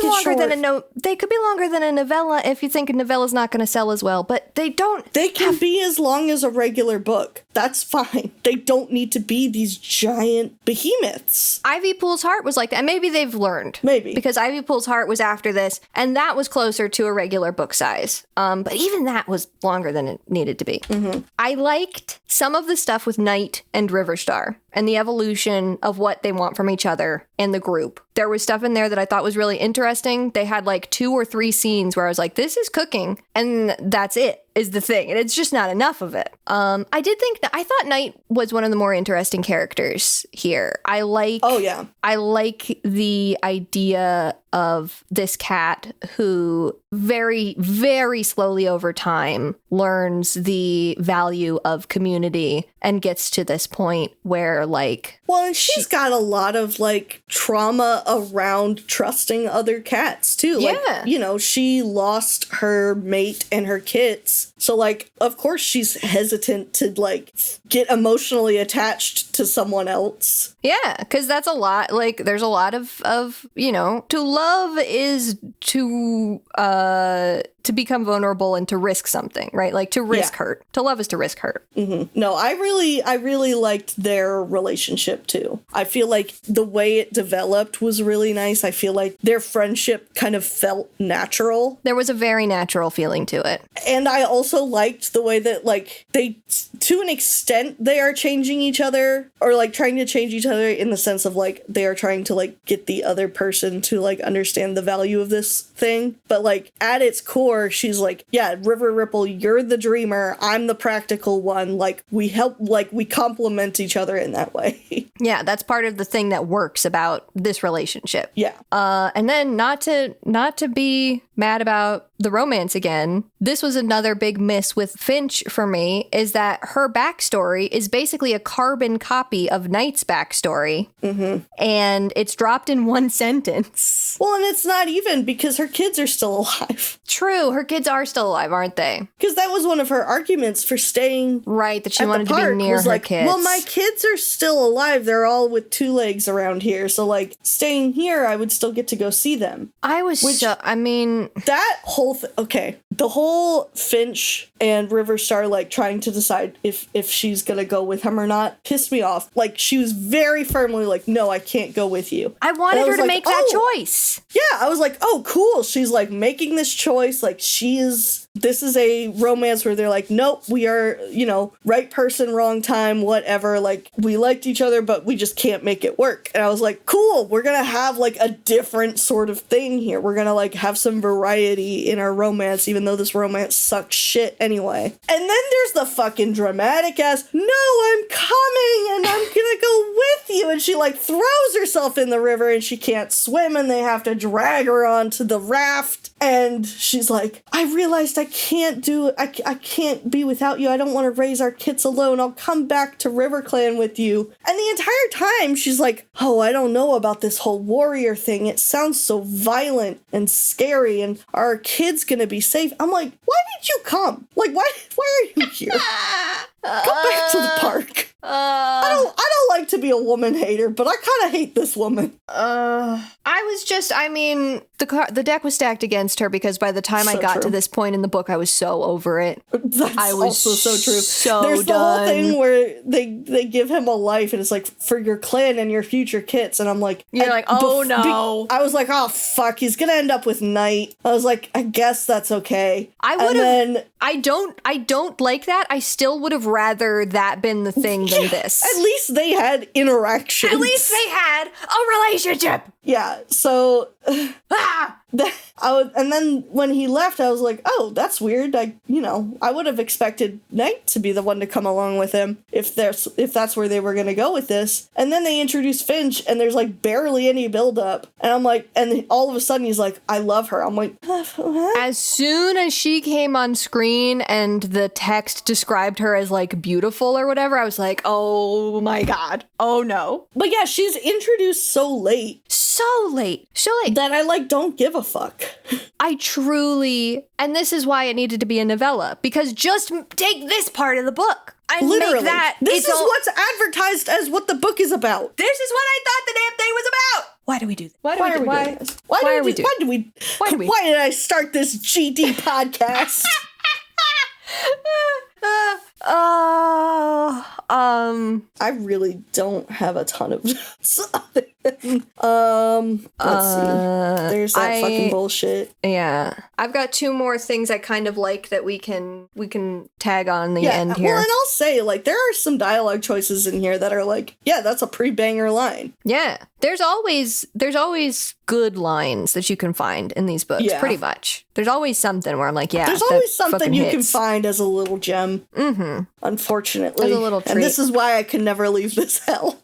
longer than they could be longer than a novella if you think a novella's not going to sell as well, but they don't. They can be as long as a regular book. that's fine. They don't need to be these giant behemoths. Ivy Pool's Heart was like that. And maybe they've learned. Maybe. Because Ivy Pool's Heart was after this, and that was closer to a regular book size. But even that was longer than it needed to be. Mm-hmm. I liked some of the stuff with Night and Riverstar and the evolution of what they want from each other and the group. There was stuff in there that I thought was really interesting. They had like 2 or 3 scenes where I was like, this is cooking, and that's it. Is the thing, and it's just not enough of it. I thought Night was one of the more interesting characters here. I like the idea of this cat who very, very slowly over time learns the value of community and gets to this point where and she's got a lot of trauma around trusting other cats too. Yeah. She lost her mate and her kits. So of course she's hesitant to get emotionally attached to someone else. Yeah, because that's a lot. There's a lot of to love is to become vulnerable and to risk something, right? To risk hurt. To love is to risk hurt. Mm-hmm. No, I really liked their relationship too. I feel like the way it developed was really nice. I feel like their friendship kind of felt natural. There was a very natural feeling to it. And I also liked the way that they, to an extent, they are changing each other, or trying to change each other in the sense of they are trying to get the other person to understand the value of this thing. But at its core, she's River Ripple, you're the dreamer, I'm the practical one. We help, we complement each other in that way. Yeah, that's part of the thing that works about this relationship. Yeah. And then not to be mad about the romance again, this was another big miss with Finch for me, is that her backstory is basically a carbon copy of Night's backstory. Mm-hmm. And it's dropped in one sentence. Well, and it's not even, because her kids are still alive. True, her kids are still alive, aren't they? Because that was one of her arguments for staying right, that she wanted to be near her kids. Well, my kids are still alive. They're all with 2 legs around here. So, staying here, I would still get to go see them. That whole okay. The whole Finch and Riverstar, trying to decide if she's gonna go with him or not, pissed me off. She was very firmly no, I can't go with you. I wanted her to make that choice. Yeah, I was oh, cool. She's making this choice. This is a romance where they're nope, we are, right person, wrong time, whatever. We liked each other, but we just can't make it work. And I was cool, we're gonna have a different sort of thing here. We're gonna have some variety in our romance, even though this romance sucks shit anyway. And then there's the fucking dramatic ass, no, I'm coming and I'm gonna go with you. And she throws herself in the river and she can't swim and they have to drag her onto the raft. And she's I realized I can't do it. I can't be without you. I don't want to raise our kids alone. I'll come back to RiverClan with you. And the entire time she's oh, I don't know about this whole warrior thing. It sounds so violent and scary. And are our kids going to be safe? I'm why did you come? Why are you here? Go back to the park. I don't like to be a woman hater, but I kind of hate this woman. The deck was stacked against her, because by the time I got to this point in the book, I was so over it. That's I was also so true. So There's the done. whole thing where they give him a life, and it's for your clan and your future kits, and I'm you're oh no. I was oh fuck, he's gonna end up with Night. I was I guess that's okay. I don't like that. I still would have rather that been the thing than this. At least they had interactions. At least they had a relationship. Yeah, so and then when he left, I was oh, that's weird. I would have expected Night to be the one to come along with him if that's where they were going to go with this. And then they introduce Finch, and there's barely any build up, and I'm and all of a sudden he's I love her. I'm what? As soon as she came on screen and the text described her as beautiful or whatever, I was oh my god, oh no. But yeah, she's introduced so late that I don't give a fuck. I truly, and this is why it needed to be a novella, because just take this part of the book and literally make that. This is what's advertised as what the book is about. This is what I thought the damn thing was about. Why do we do this? Why did I start this GD podcast? I really don't have a ton of notes. Let's see. There's that fucking bullshit. Yeah. I've got two more things I kind of like that we can tag on the end here. Well, and I'll say, like, there are some dialogue choices in here that are like, yeah, that's a pre-banger line. Yeah. There's always good lines that you can find in these books, pretty much. There's always something where I'm like, yeah, there's always something you can find as a little gem. Mm-hmm. Unfortunately. As a little treat. And this is why I can never leave this hell.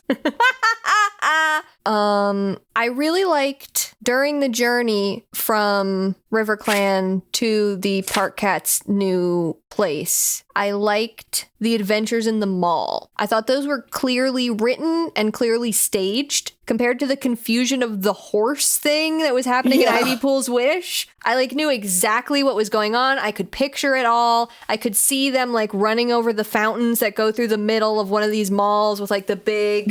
I really liked during the journey from RiverClan to the Park Cat's new place. I liked the adventures in the mall. I thought those were clearly written and clearly staged compared to the confusion of the horse thing that was happening in Ivy Pool's Wish. I like knew exactly what was going on. I could picture it all. I could see them like running over the fountains that go through the middle of one of these malls with like the big,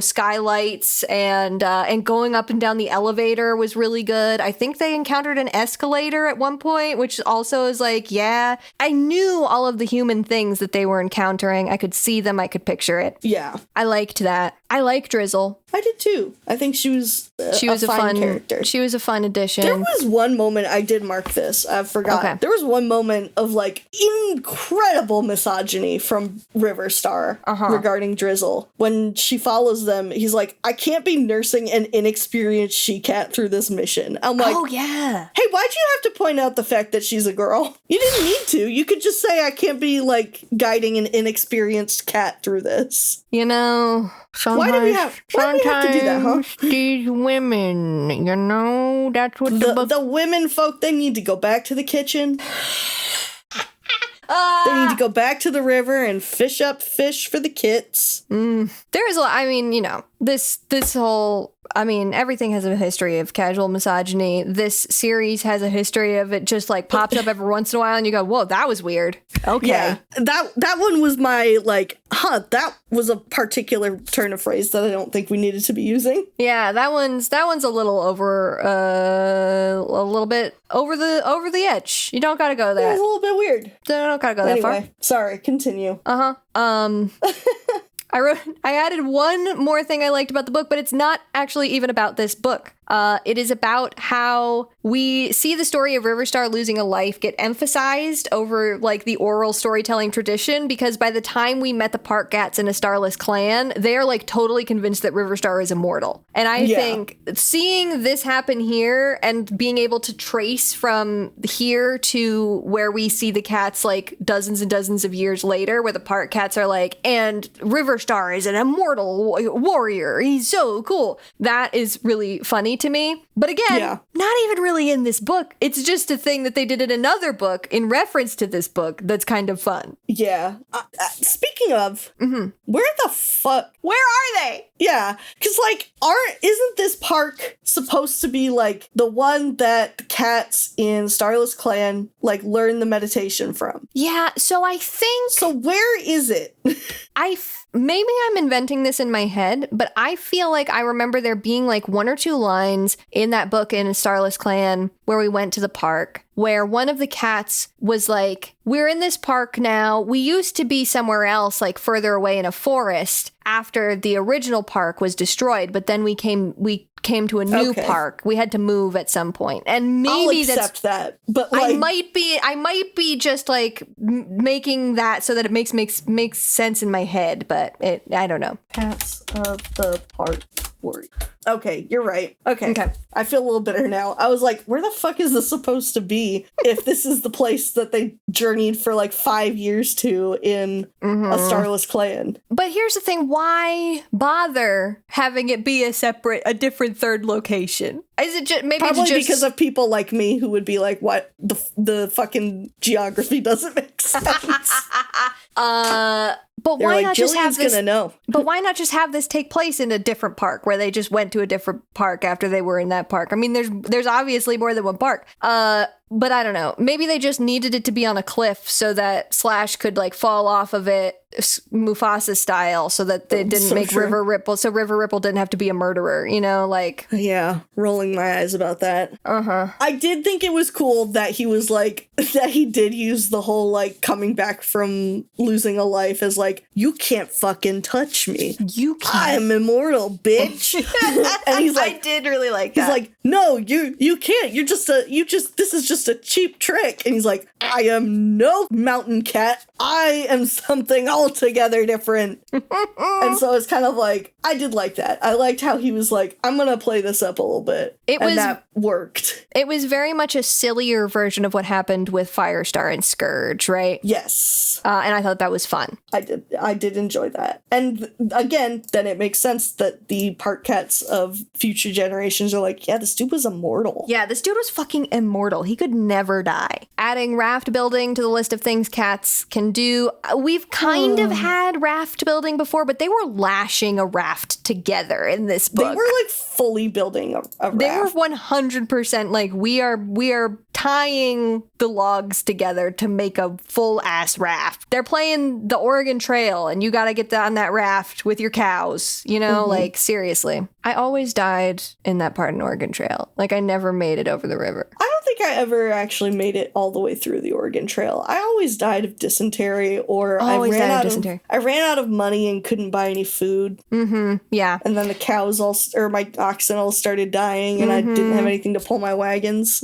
skylights and going up and down the elevator was really good. I think they encountered an escalator at one point, which also is like, I knew all of the human things that they were encountering. I could see them. I could picture it. Yeah. I liked that. I like Drizzle. I did too. I think she was a fun character. She was a fun addition. There was one moment, I did mark this, I forgot. Okay. There was one moment of like incredible misogyny from Riverstar regarding Drizzle. When she follows them, he's like, I can't be nursing an inexperienced she-cat through this mission. I'm like, oh yeah. Hey, why'd you have to point out the fact that she's a girl? You didn't need to. You could just say I can't be like guiding an inexperienced cat through this. You know, why do we have to do that, huh? These women, you know, that's what the women folk, they need to go back to the kitchen. They need to go back to the river and fish up fish for the kits. There is a lot, I mean, you know, this whole, I mean, everything has a history of casual misogyny. This series has a history of it just like pops up every once in a while and you go, whoa, that was weird. Okay. Yeah, that one was my like, that was a particular turn of phrase that I don't think we needed to be using. Yeah, that one's a little over, a little bit over the edge. You don't gotta go there. It's a little bit weird. You don't gotta go that far. Sorry, continue. I added one more thing I liked about the book, but it's not actually even about this book. It is about how we see the story of Riverstar losing a life get emphasized over like the oral storytelling tradition, because by the time we met the Park Cats in A Starless Clan, they are like totally convinced that Riverstar is immortal. And I think seeing this happen here and being able to trace from here to where we see the cats like dozens and dozens of years later, where the Park Cats are like, and Riverstar is an immortal warrior. He's so cool. That is really funny to me. But again, not even really in this book. It's just a thing that they did in another book in reference to this book that's kind of fun. Yeah. Speaking of, where the fuck? Where are they? Yeah. Because, like, isn't this park supposed to be, like, the one that the cats in Starless Clan, like, learn the meditation from? Yeah, so I think... So where is it? Maybe I'm inventing this in my head, but I feel like I remember there being like one or two lines in that book in Starless Clan where we went to the park, where one of the cats was like, we're in this park now. We used to be somewhere else, like further away in a forest after the original park was destroyed. But then we came to a new park. We had to move at some point. And maybe I'll accept that. But like, I might be just like making that so that it makes sense in my head, but I don't know. Cats of the Park Warrior. Okay, you're right. Okay. I feel a little bitter now. I was like, where the fuck is this supposed to be if this is the place that they journeyed for like 5 years to in A Starless Clan? But here's the thing. Why bother having it be a different third location? Is it just maybe probably it's just because of people like me who would be like, what the fucking geography doesn't make sense. But why not just have this? Gonna know. But why not just have this take place in a different park where they just went to a different park after they were in that park? I mean, there's obviously more than one park. But I don't know. Maybe they just needed it to be on a cliff so that Slash could like fall off of it Mufasa style so that they didn't make true. River Ripple. So River Ripple didn't have to be a murderer, you know, like. Yeah, rolling my eyes about that. Uh-huh. I did think it was cool that he was like, that he did use the whole like coming back from losing a life as like, you can't fucking touch me. You can't. I'm immortal, bitch. And he's like, I did really like that. He's like, no, you can't. This is just a cheap trick. And he's like, I am no mountain cat. I am something altogether different. And so it's kind of like, I did like that. I liked how he was like, I'm going to play this up a little bit. That worked. It was very much a sillier version of what happened with Firestar and Scourge, right? Yes. And I thought that was fun. I did enjoy that. And again, then it makes sense that the park cats of future generations are like, yeah, this dude was immortal. Yeah, this dude was fucking immortal. He could never die. Adding raft building to the list of things cats can do. We've kind of had raft building before, but they were lashing a raft together in this book. They were like fully building a raft. They were 100% like, we are tying the logs together to make a full ass raft. They're playing the Oregon Trail and you got to get on that raft with your cows, you know, like seriously. I always died in that part in Oregon Trail. Like I never made it over the river. I don't think I ever actually made it all the way through the Oregon Trail. I always died of dysentery or I ran out of money and couldn't buy any food. Yeah. And then the cows my oxen all started dying and I didn't have anything to pull my wagons.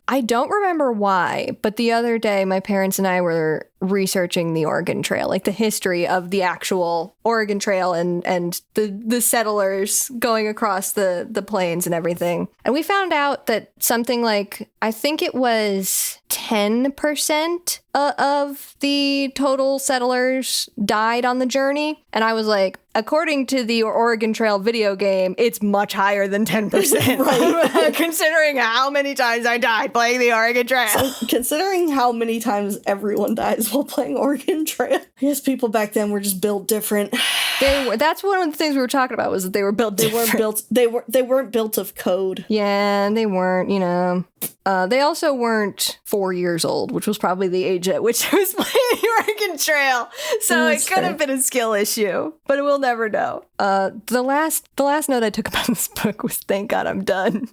I don't remember why, but the other day my parents and I were researching the Oregon Trail, like the history of the actual Oregon Trail and the settlers going across the plains and everything. And we found out that something like, I think it was 10% of the total settlers died on the journey. And I was like, according to the Oregon Trail video game, it's much higher than 10%. Right. Considering how many times I died playing the Oregon Trail. So, considering how many times everyone dies while playing Oregon Trail, I guess people back then were just built different. That's one of the things we were talking about, was that they were built different. They weren't built of code. Yeah, they weren't, you know. They also weren't 4 years old, which was probably the age at which I was playing the Oregon Trail. So it could have been a skill issue, but we'll never know. The last note I took about this book was, thank God I'm done.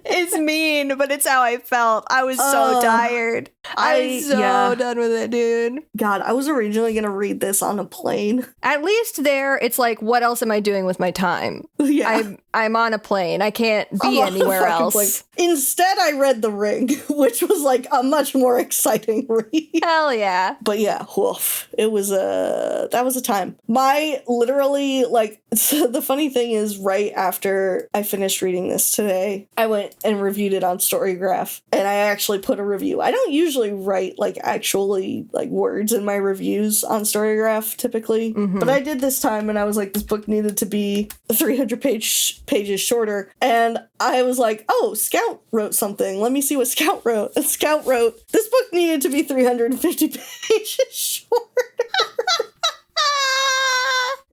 It's mean, but it's how I felt. I was so tired. I was so done with it, dude. God, I was originally going to read this on a plane. At least there, it's like, what else am I doing with my time? Yeah. I'm on a plane. I can't be anywhere else. Plane. Instead, I read The Ring, which was like a much more exciting read. Hell yeah. But yeah, woof. It was that was a time. Literally, like, the funny thing is, right after I finished reading this today, I went and reviewed it on Storygraph, and I actually put a review. I don't usually write, like, actually, like, words in my reviews on Storygraph, typically, but I did this time, and I was like, this book needed to be 300 pages shorter, and I was like, oh, Scout wrote something. Let me see what Scout wrote. And Scout wrote, this book needed to be 350 pages shorter.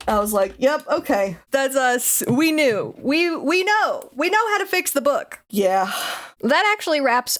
I was like, yep, okay. That's us. We knew. We know. We know how to fix the book. Yeah. That actually wraps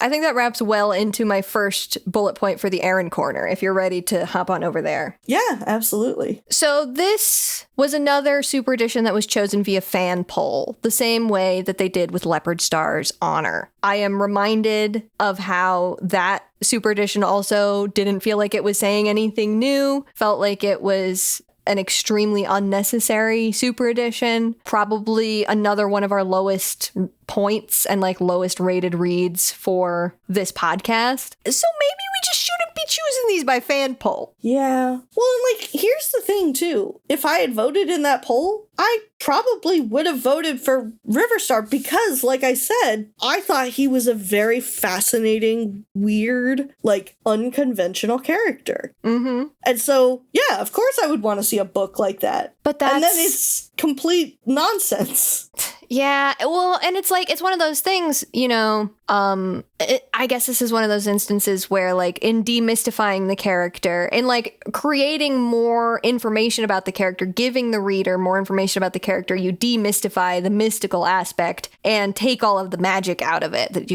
well into my first bullet point for the Erin Corner, if you're ready to hop on over there. Yeah, absolutely. So this was another super edition that was chosen via fan poll, the same way that they did with Leopard Star's Honor. I am reminded of how that super edition also didn't feel like it was saying anything new, felt like it was an extremely unnecessary super edition, probably another one of our lowest points and like lowest rated reads for this podcast. So maybe we just shouldn't be choosing these by fan poll. Yeah. Well, and like, here's the thing too. If I had voted in that poll, I probably would have voted for Riverstar because, like I said, I thought he was a very fascinating, weird, like, unconventional character. And so, yeah, of course I would want to see a book like that. But that's... And then it's complete nonsense. Yeah, well, and it's like, it's one of those things, you know, I guess this is one of those instances where, like, in demystifying the character and, like, creating more information about the character, giving the reader more information about the character, you demystify the mystical aspect and take all of the magic out of it that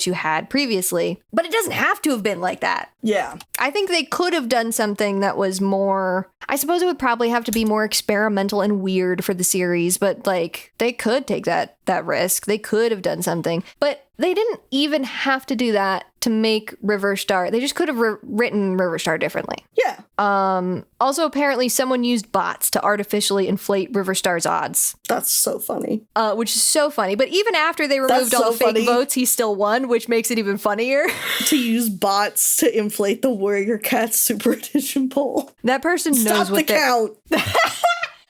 you had previously. But it doesn't have to have been like that. Yeah. I think they could have done something that was more, I suppose it would probably have to be more experimental and weird for the series, but, like, they could take that risk. They could have done something, but they didn't even have to do that to make Riverstar. They just could have written Riverstar differently. Yeah. Also, apparently someone used bots to artificially inflate Riverstar's odds. That's so funny. Which is so funny. But even after they removed all the fake votes, he still won, which makes it even funnier. To use bots to inflate the Warrior Cats Super Edition poll. That person knows what they're... Stop the count!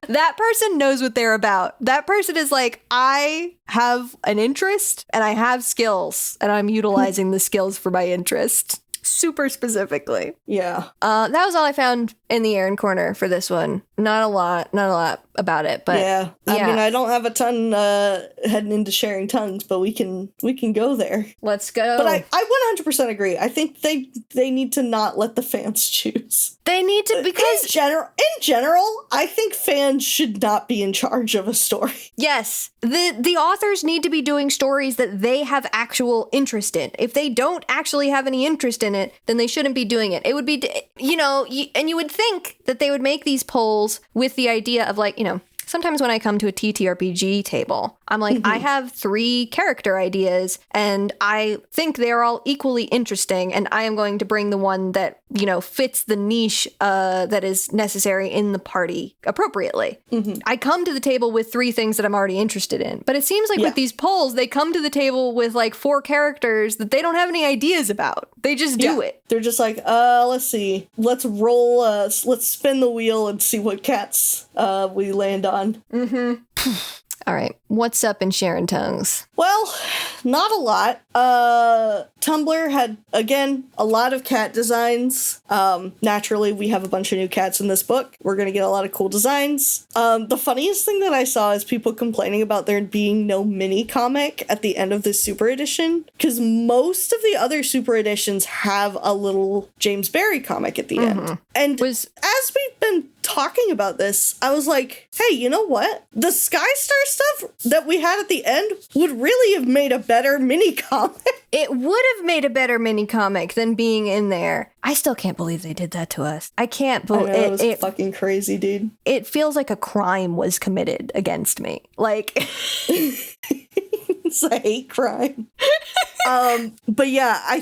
That person knows what they're about. That person is like, I have an interest and I have skills and I'm utilizing the skills for my interest. Super specifically. Yeah. That was all I found in the Erin Corner for this one. Not a lot about it, but yeah. I mean, I don't have a ton heading into sharing tongues, but we can go there. Let's go. But I 100% agree. I think they need to not let the fans choose. They need to, because in general, I think fans should not be in charge of a story. Yes. The authors need to be doing stories that they have actual interest in. If they don't actually have any interest in it, then they shouldn't be doing it. It would be, you know, and you would think that they would make these polls with the idea of, like, you know, sometimes when I come to a TTRPG table, I'm like, I have 3 character ideas and I think they're all equally interesting, and I am going to bring the one that, you know, fits the niche that is necessary in the party appropriately. I come to the table with 3 things that I'm already interested in. But it seems like with these polls, they come to the table with like 4 characters that they don't have any ideas about. They just do it. They're just like, let's see. Let's roll, let's spin the wheel and see what cats we land on. All right. What's up in Sharon Tongues? Well, not a lot. Tumblr had, again, a lot of cat designs. Naturally, we have a bunch of new cats in this book. We're going to get a lot of cool designs. The funniest thing that I saw is people complaining about there being no mini comic at the end of this super edition, because most of the other super editions have a little James Barry comic at the end. And as we've been talking about this, I was like, hey, you know what? The Skystar stuff that we had at the end would really have made a better mini comic. It would have made a better mini comic than being in there. I still can't believe they did that to us. I can't believe it. Was fucking crazy, dude. It feels like a crime was committed against me. Like... It's a hate crime. But yeah, I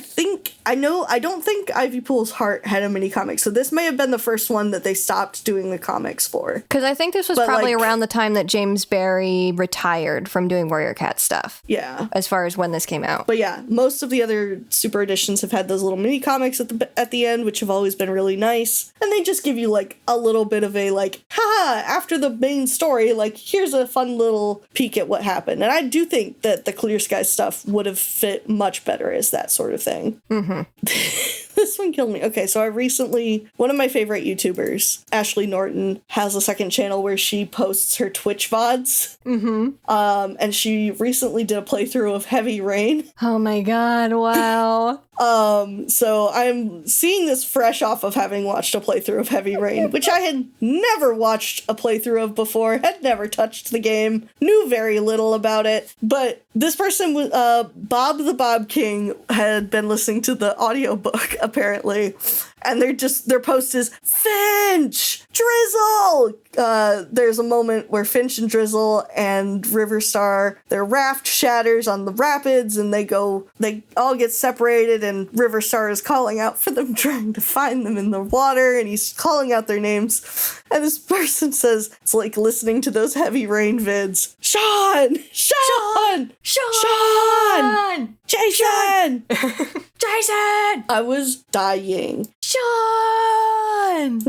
don't think Ivy Pool's Heart had a mini comic, so this may have been the first one that they stopped doing the comics for. Because I think this was probably around the time that James Barry retired from doing Warrior Cat stuff. Yeah. As far as when this came out. But yeah, most of the other super editions have had those little mini comics at the end, which have always been really nice. And they just give you like a little bit of a like, haha, after the main story, like here's a fun little peek at what happened. And I do think that the Clear Sky stuff would have fit much better as that sort of thing. This one killed me. Okay, so one of my favorite YouTubers, Ashley Norton, has a second channel where she posts her Twitch VODs. And she recently did a playthrough of Heavy Rain. Oh my god, wow. So I'm seeing this fresh off of having watched a playthrough of Heavy Rain, which I had never watched a playthrough of before, had never touched the game, knew very little about it, but this person, Bob the Bob King, had been listening to the audiobook, apparently, and their post is, Finch! Drizzle! There's a moment where Finch and Drizzle and Riverstar, their raft shatters on the rapids, and they all get separated, and Riverstar is calling out for them, trying to find them in the water, and he's calling out their names, and this person says, it's like listening to those Heavy Rain vids, Sean! Sean! Sean! Sean! Jason! Jason! I was dying. Sean!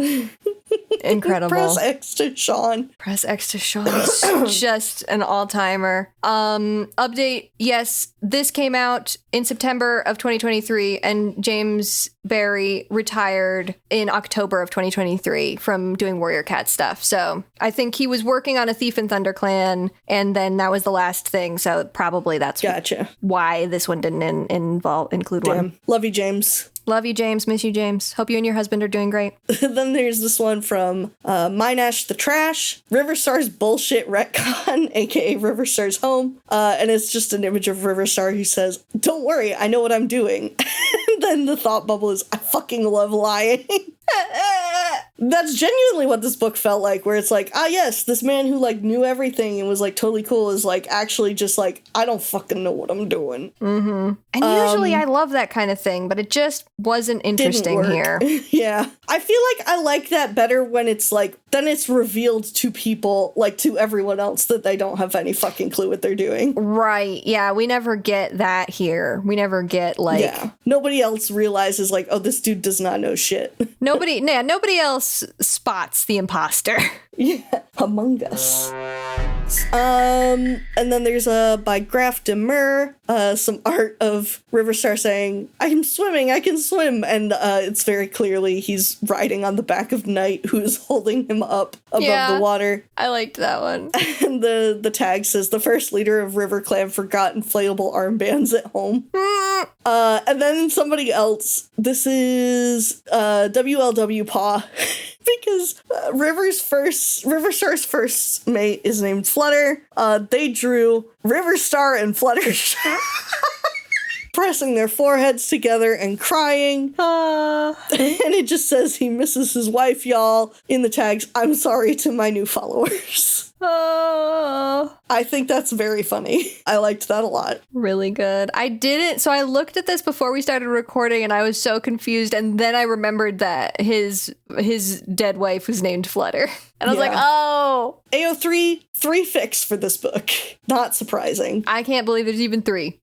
Incredible. Press X to Sean. Press X to Sean. It's just an all-timer. Update. Yes, this came out in September of 2023, and James Barry retired in October of 2023 from doing Warrior Cat stuff. So I think he was working on a Thief and ThunderClan, and then that was the last thing. So probably that's why this one didn't include one. Love you, James. Love you, James. Miss you, James. Hope you and your husband are doing great. Then there's this one from Minash the Trash. Riverstar's bullshit retcon, aka Riverstar's home. And it's just an image of Riverstar who says, "Don't worry, I know what I'm doing." And then the thought bubble is, "I fucking love lying." That's genuinely what this book felt like, where it's like, yes, this man who like knew everything and was like totally cool is like actually just like, I don't fucking know what I'm doing. Mm-hmm. And usually I love that kind of thing, but it just wasn't interesting here. Yeah. I feel like I like that better when it's like, then it's revealed to people, like to everyone else, that they don't have any fucking clue what they're doing. Right. Yeah. We never get that here. We never get like... Yeah. Nobody else realizes like, oh, this dude does not know shit. Nobody else spots the imposter. Yeah, Among Us. And then there's by Graf Demur, some art of Riverstar saying, I can swim, and it's very clearly he's riding on the back of Knight, who is holding him up above the water. I liked that one. And the tag says, the first leader of River Clan forgot inflatable armbands at home. And then somebody else, this is WLW Paw, because Riverstar's first mate is named Flutter. They drew Riverstar and Flutter pressing their foreheads together and crying. And it just says he misses his wife, y'all, in the tags, I'm sorry to my new followers. I think that's very funny. I liked that a lot. Really good. So I looked at this before we started recording and I was so confused, and then I remembered that his dead wife was named Flutter. And I was like, oh. AO3 fics for this book. Not surprising. I can't believe there's even 3.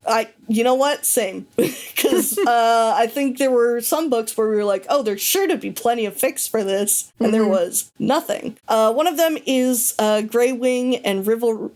You know what? Same. Because I think there were some books where we were like, oh, there's sure to be plenty of fics for this. And there was nothing. One of them is Grey Wing and River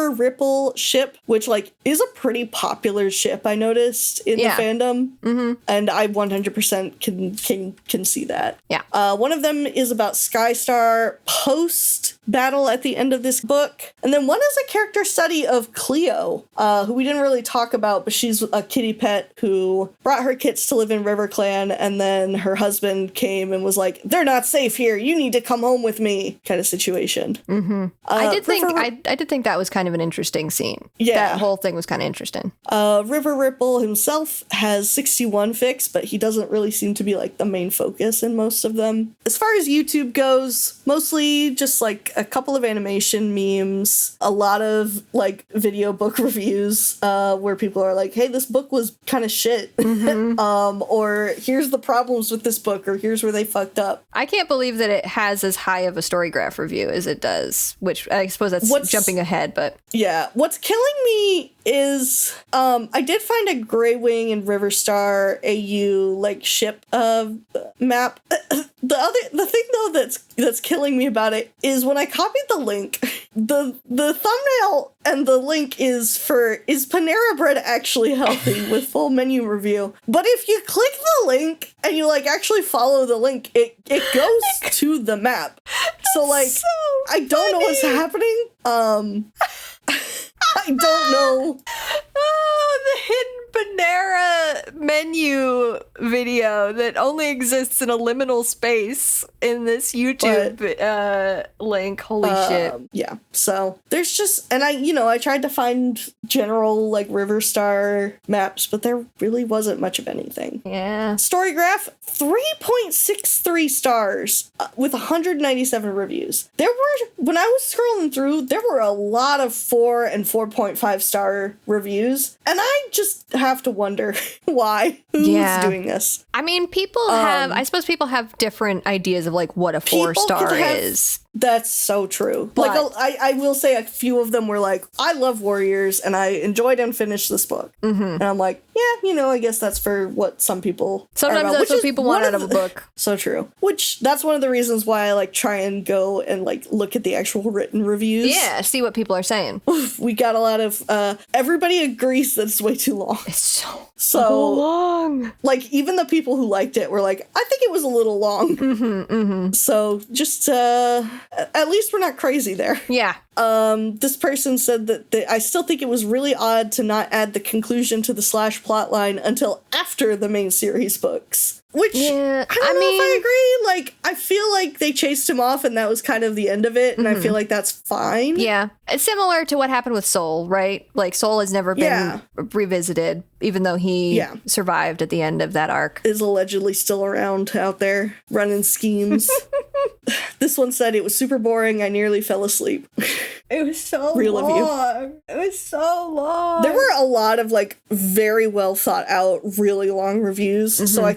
Ripple ship, which like is a pretty popular ship, I noticed in the fandom. Mm-hmm. And I 100% can see that. Yeah. One of them is about Skystar post battle at the end of this book. And then one is a character study of Cleo, who we didn't really talk about, but she's a kitty pet who brought her kits to live in River Clan, and then her husband came and was like, they're not safe here, you need to come home with me, kind of situation. Mm-hmm. I did think that was kind of an interesting scene. Yeah. That whole thing was kind of interesting. River Ripple himself has 61 fics, but he doesn't really seem to be like the main focus in most of them. As far as YouTube goes, mostly just like a couple of animation memes, a lot of like video book reviews where people are like, hey, this book was kind of shit. Mm-hmm. Or here's the problems with this book, or here's where they fucked up. I can't believe that it has as high of a Storygraph review as it does, which I suppose that's jumping ahead, but... Yeah. What's killing me is I did find a Grey Wing and Riverstar AU like ship map. The thing though that's killing me about it is when I copied the link, the thumbnail and the link is Panera Bread actually healthy with full menu review. But if you click the link and you like actually follow the link, it goes to the map. So like I don't know what's happening. I don't know. Oh, the hidden Panera menu video that only exists in a liminal space in this YouTube link. Holy shit. Yeah. So there's just, and I tried to find general like Riverstar maps, but there really wasn't much of anything. Yeah. Storygraph, 3.63 stars with 197 reviews. When I was scrolling through, there were a lot of 4 and 4.5 star reviews, and I just have to wonder why. Who's doing this? I mean, I suppose people have different ideas of like what a 4-star is. That's so true. But, like, I will say a few of them were like, I love Warriors, and I enjoyed and finished this book. And I'm like, yeah, I guess that's for what some people sometimes that's what people want out of a book. So true. Which, that's one of the reasons why I, like, try and go and, like, look at the actual written reviews. Yeah, see what people are saying. We got a lot of, everybody agrees that it's way too long. It's so long. Like, even the people who liked it were like, I think it was a little long. So, just, at least we're not crazy there. Yeah. This person said that I still think it was really odd to not add the conclusion to the Slash plotline until after the main series books. Which, yeah, I don't know if I agree. Like, I feel like they chased him off and that was kind of the end of it, and I feel like that's fine. Yeah. It's similar to what happened with Soul, right? Like, Soul has never been revisited, even though he survived at the end of that arc. Is allegedly still around out there, running schemes. This one said it was super boring. I nearly fell asleep. It was so Real long. It was so long. There were a lot of, like, very well thought out, really long reviews. So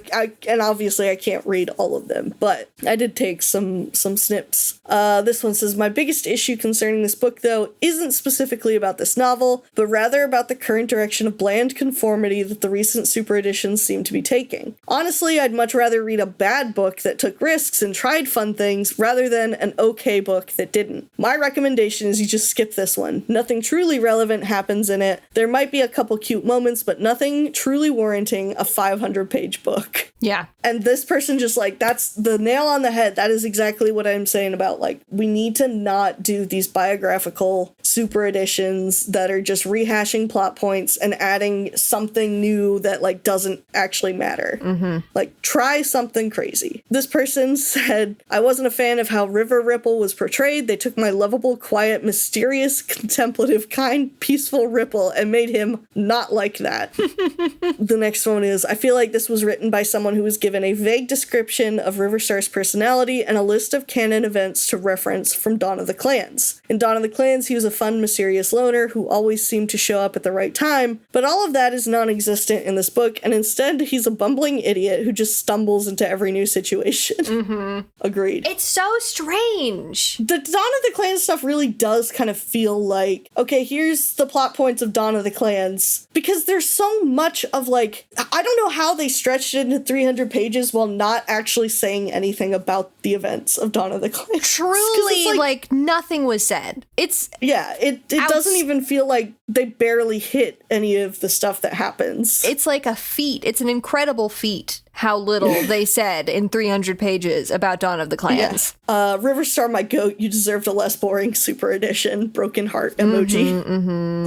and obviously I can't read all of them, but I did take some snips. This one says, my biggest issue concerning this book, though, isn't specifically about this novel, but rather about the current direction of bland conformity that the recent super editions seem to be taking. Honestly, I'd much rather read a bad book that took risks and tried fun things rather than an okay book that didn't. My recommendation is you just skip this one. Nothing truly relevant happens in it. There might be a couple cute moments, but nothing truly warranting a 500-page book. Yeah. And this person just, like, that's the nail on the head. That is exactly what I'm saying about, like, we need to not do these biographical super editions that are just rehashing plot points and adding something new that, like, doesn't actually matter. Like, try something crazy. This person said, I wasn't a fan of how River Ripple was portrayed. They took my lovable, quiet, mysterious, contemplative, kind, peaceful Ripple and made him not like that. The next one is, I feel like this was written by someone who was given a vague description of Riverstar's personality and a list of canon events to reference from Dawn of the Clans. In Dawn of the Clans, he was a fun, mysterious loner who always seemed to show up at the right time, but all of that is non-existent in this book, and instead he's a bumbling idiot who just stumbles into every new situation. Agreed. It's so strange. The Dawn of the Clans stuff really does kind of feel like, okay, here's the plot points of Dawn of the Clans, because there's so much of, like, I don't know how they stretched it into 300 pages while not actually saying anything about the events of Dawn of the Clans. Truly, like, nothing was said. It's... Yeah, it doesn't even feel like they barely hit any of the stuff that happens. It's like a feat. It's an incredible feat how little they said in 300 pages about Dawn of the Clans. Yeah. Riverstar, my goat, you deserved a less boring super edition. Broken heart emoji.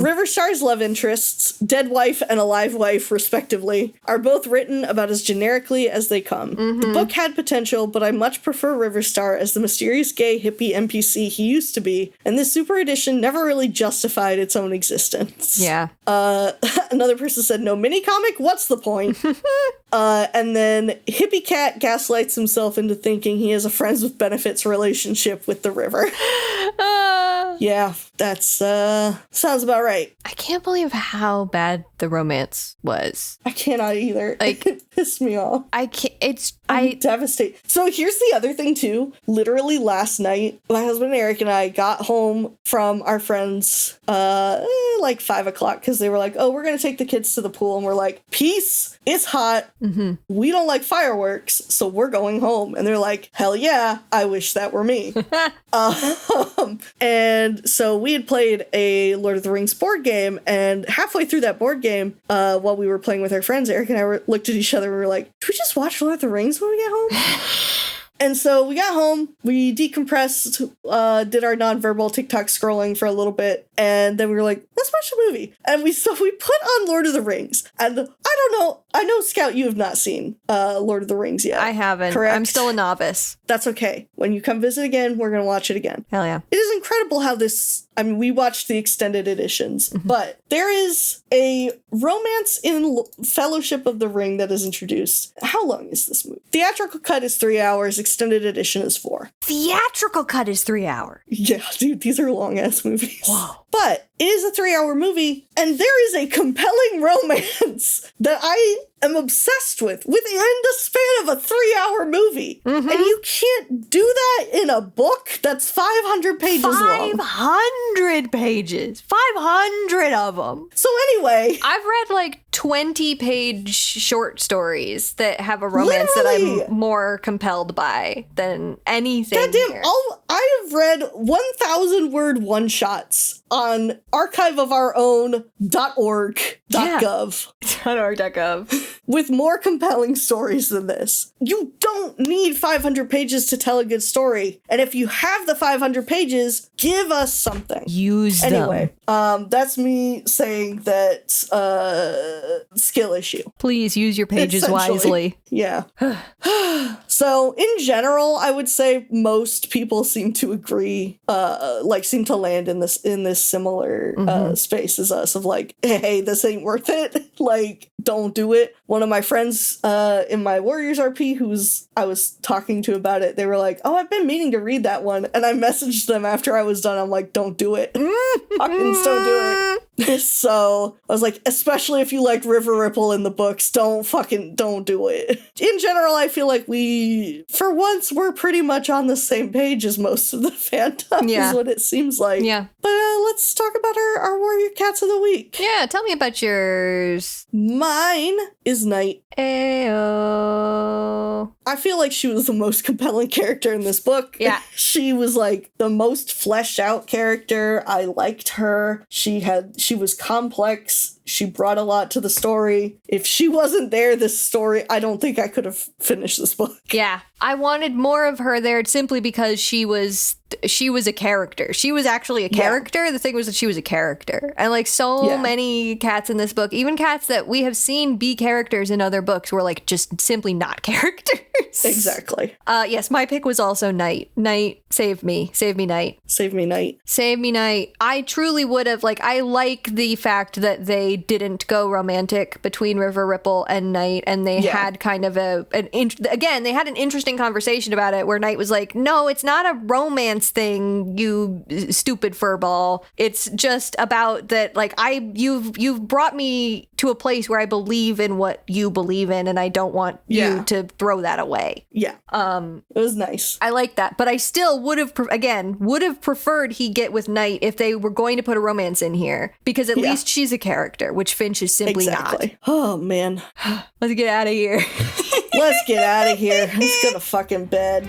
Riverstar's love interests, dead wife and alive wife, respectively, are both written about as generically as they come. The book had potential, but I much prefer Riverstar as the mysterious gay hippie NPC he used to be, and this super edition never really justified its own existence. Yeah. Another person said, no mini comic? What's the point? And then Hippie Cat gaslights himself into thinking he has a friends with benefits relationship with the river. Yeah, that's, sounds about right. I can't believe how bad the romance was. I cannot either. Like, it pissed me off. I'm devastated. So here's the other thing, too. Literally last night, my husband Eric and I got home from our friends, like 5 o'clock, because they were like, oh, we're going to take the kids to the pool. And we're like, peace, it's hot. We don't like fireworks, so we're going home. And they're like, hell yeah, I wish that were me. And so we had played a Lord of the Rings board game, and halfway through that board game, while we were playing with our friends, Eric and I looked at each other and we were like, should we just watch Lord of the Rings when we get home? And so we got home, we decompressed, did our nonverbal TikTok scrolling for a little bit, and then we were like, let's watch a movie. And we put on Lord of the Rings. And I don't know, I know, Scout, you have not seen Lord of the Rings yet. I haven't. Correct? I'm still a novice. That's okay. When you come visit again, we're going to watch it again. Hell yeah. It is incredible how we watched the extended editions, but there is a romance in Fellowship of the Ring that is introduced. How long is this movie? Theatrical cut is 3 hours, extended edition is 4. Theatrical cut is 3 hours. Yeah, dude, these are long-ass movies. Whoa. But it is a 3-hour movie, and there is a compelling romance that I am obsessed with within the span of a 3-hour movie. And you can't do that in a book that's 500 pages long. 500 pages. 500 of them. So anyway. I've read like 20-page short stories that have a romance that I'm more compelled by than anything. Goddamn, I have read 1,000-word one-shots on archiveofourown.org.gov. .org.gov. With more compelling stories than this. You don't need 500 pages to tell a good story. And if you have the 500 pages, give us something. Use them. Anyway, that's me saying that skill issue. Please use your pages wisely. Yeah. So in general, I would say most people seem to agree, seem to land in this similar space as us of like, hey, this ain't worth it. Like, don't do it. One of my friends in my Warriors RP I was talking to about it, they were like, oh, I've been meaning to read that one. And I messaged them after I was done. I'm like, don't do it. Fucking don't do it. So I was like, especially if you like River Ripple in the books, don't do it. In general, I feel like for once, we're pretty much on the same page as most of the fandom is what it seems like. Yeah. But let's talk about our Warrior Cats of the Week. Yeah, tell me about yours. Mine is Night. Ayo. I feel like she was the most compelling character in this book. Yeah. She was like the most fleshed out character. I liked her. She was complex. She brought a lot to the story. If she wasn't there, this story, I don't think I could have finished this book. Yeah. I wanted more of her there simply because she was a character. She was actually a character. Yeah. The thing was that she was a character. And like so many cats in this book, even cats that we have seen be characters in other books, were like just simply not characters. Exactly. Yes, my pick was also Night. Night, save me. Save me, Night. Save me, Night. Save me, Night. I truly would have, I like the fact that they didn't go romantic between River Ripple and Night, and they had kind of they had an interesting conversation about it where Night was like, no, it's not a romance thing, you stupid furball. It's just about that, you've brought me to a place where I believe in what you believe in, and I don't want you to throw that away. Yeah. It was nice. I like that, but I still would have preferred he get with Night if they were going to put a romance in here, because at least she's a character, which Finch is simply not. Oh man. Let's get out of here. Let's get out of here. Let's go to fucking bed.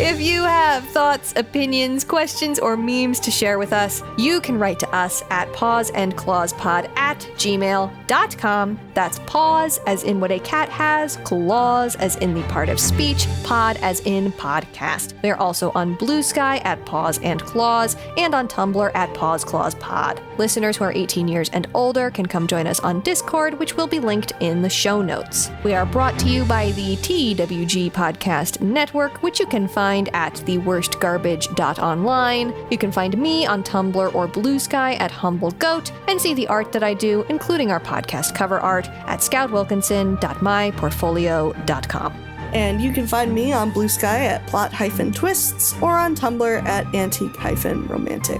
If you have thoughts, opinions, questions, or memes to share with us, you can write to us at pawsandclawspod@gmail.com. That's paws as in what a cat has, claws as in the part of speech, pod as in podcast. They're also on Blue Sky at Paws and Claws, and on Tumblr at Paws Clause Pod. Listeners who are 18 years and older can come join us on Discord, which will be linked in the show notes. We are brought to you by the TWG Podcast Network, which you can find at theworstgarbage.online. You can find me on Tumblr or Blue Sky at Humble Goat, and see the art that I do, including our podcast cover art, at scoutwilkinson.myportfolio.com. And you can find me on Blue Sky at plot-twists or on Tumblr at antique-romantic.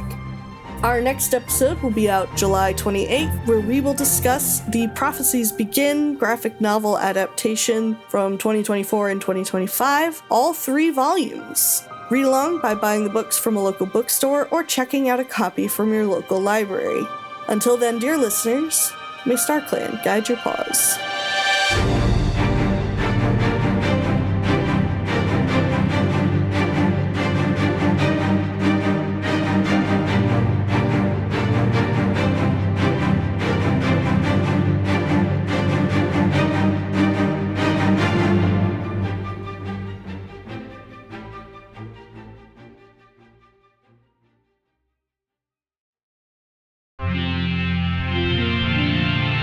Our next episode will be out July 28th, where we will discuss the Prophecies Begin graphic novel adaptation from 2024 and 2025, all 3 volumes. Read along by buying the books from a local bookstore or checking out a copy from your local library. Until then, dear listeners, may StarClan guide your paws.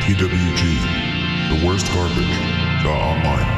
TWG, the worst garbage, online.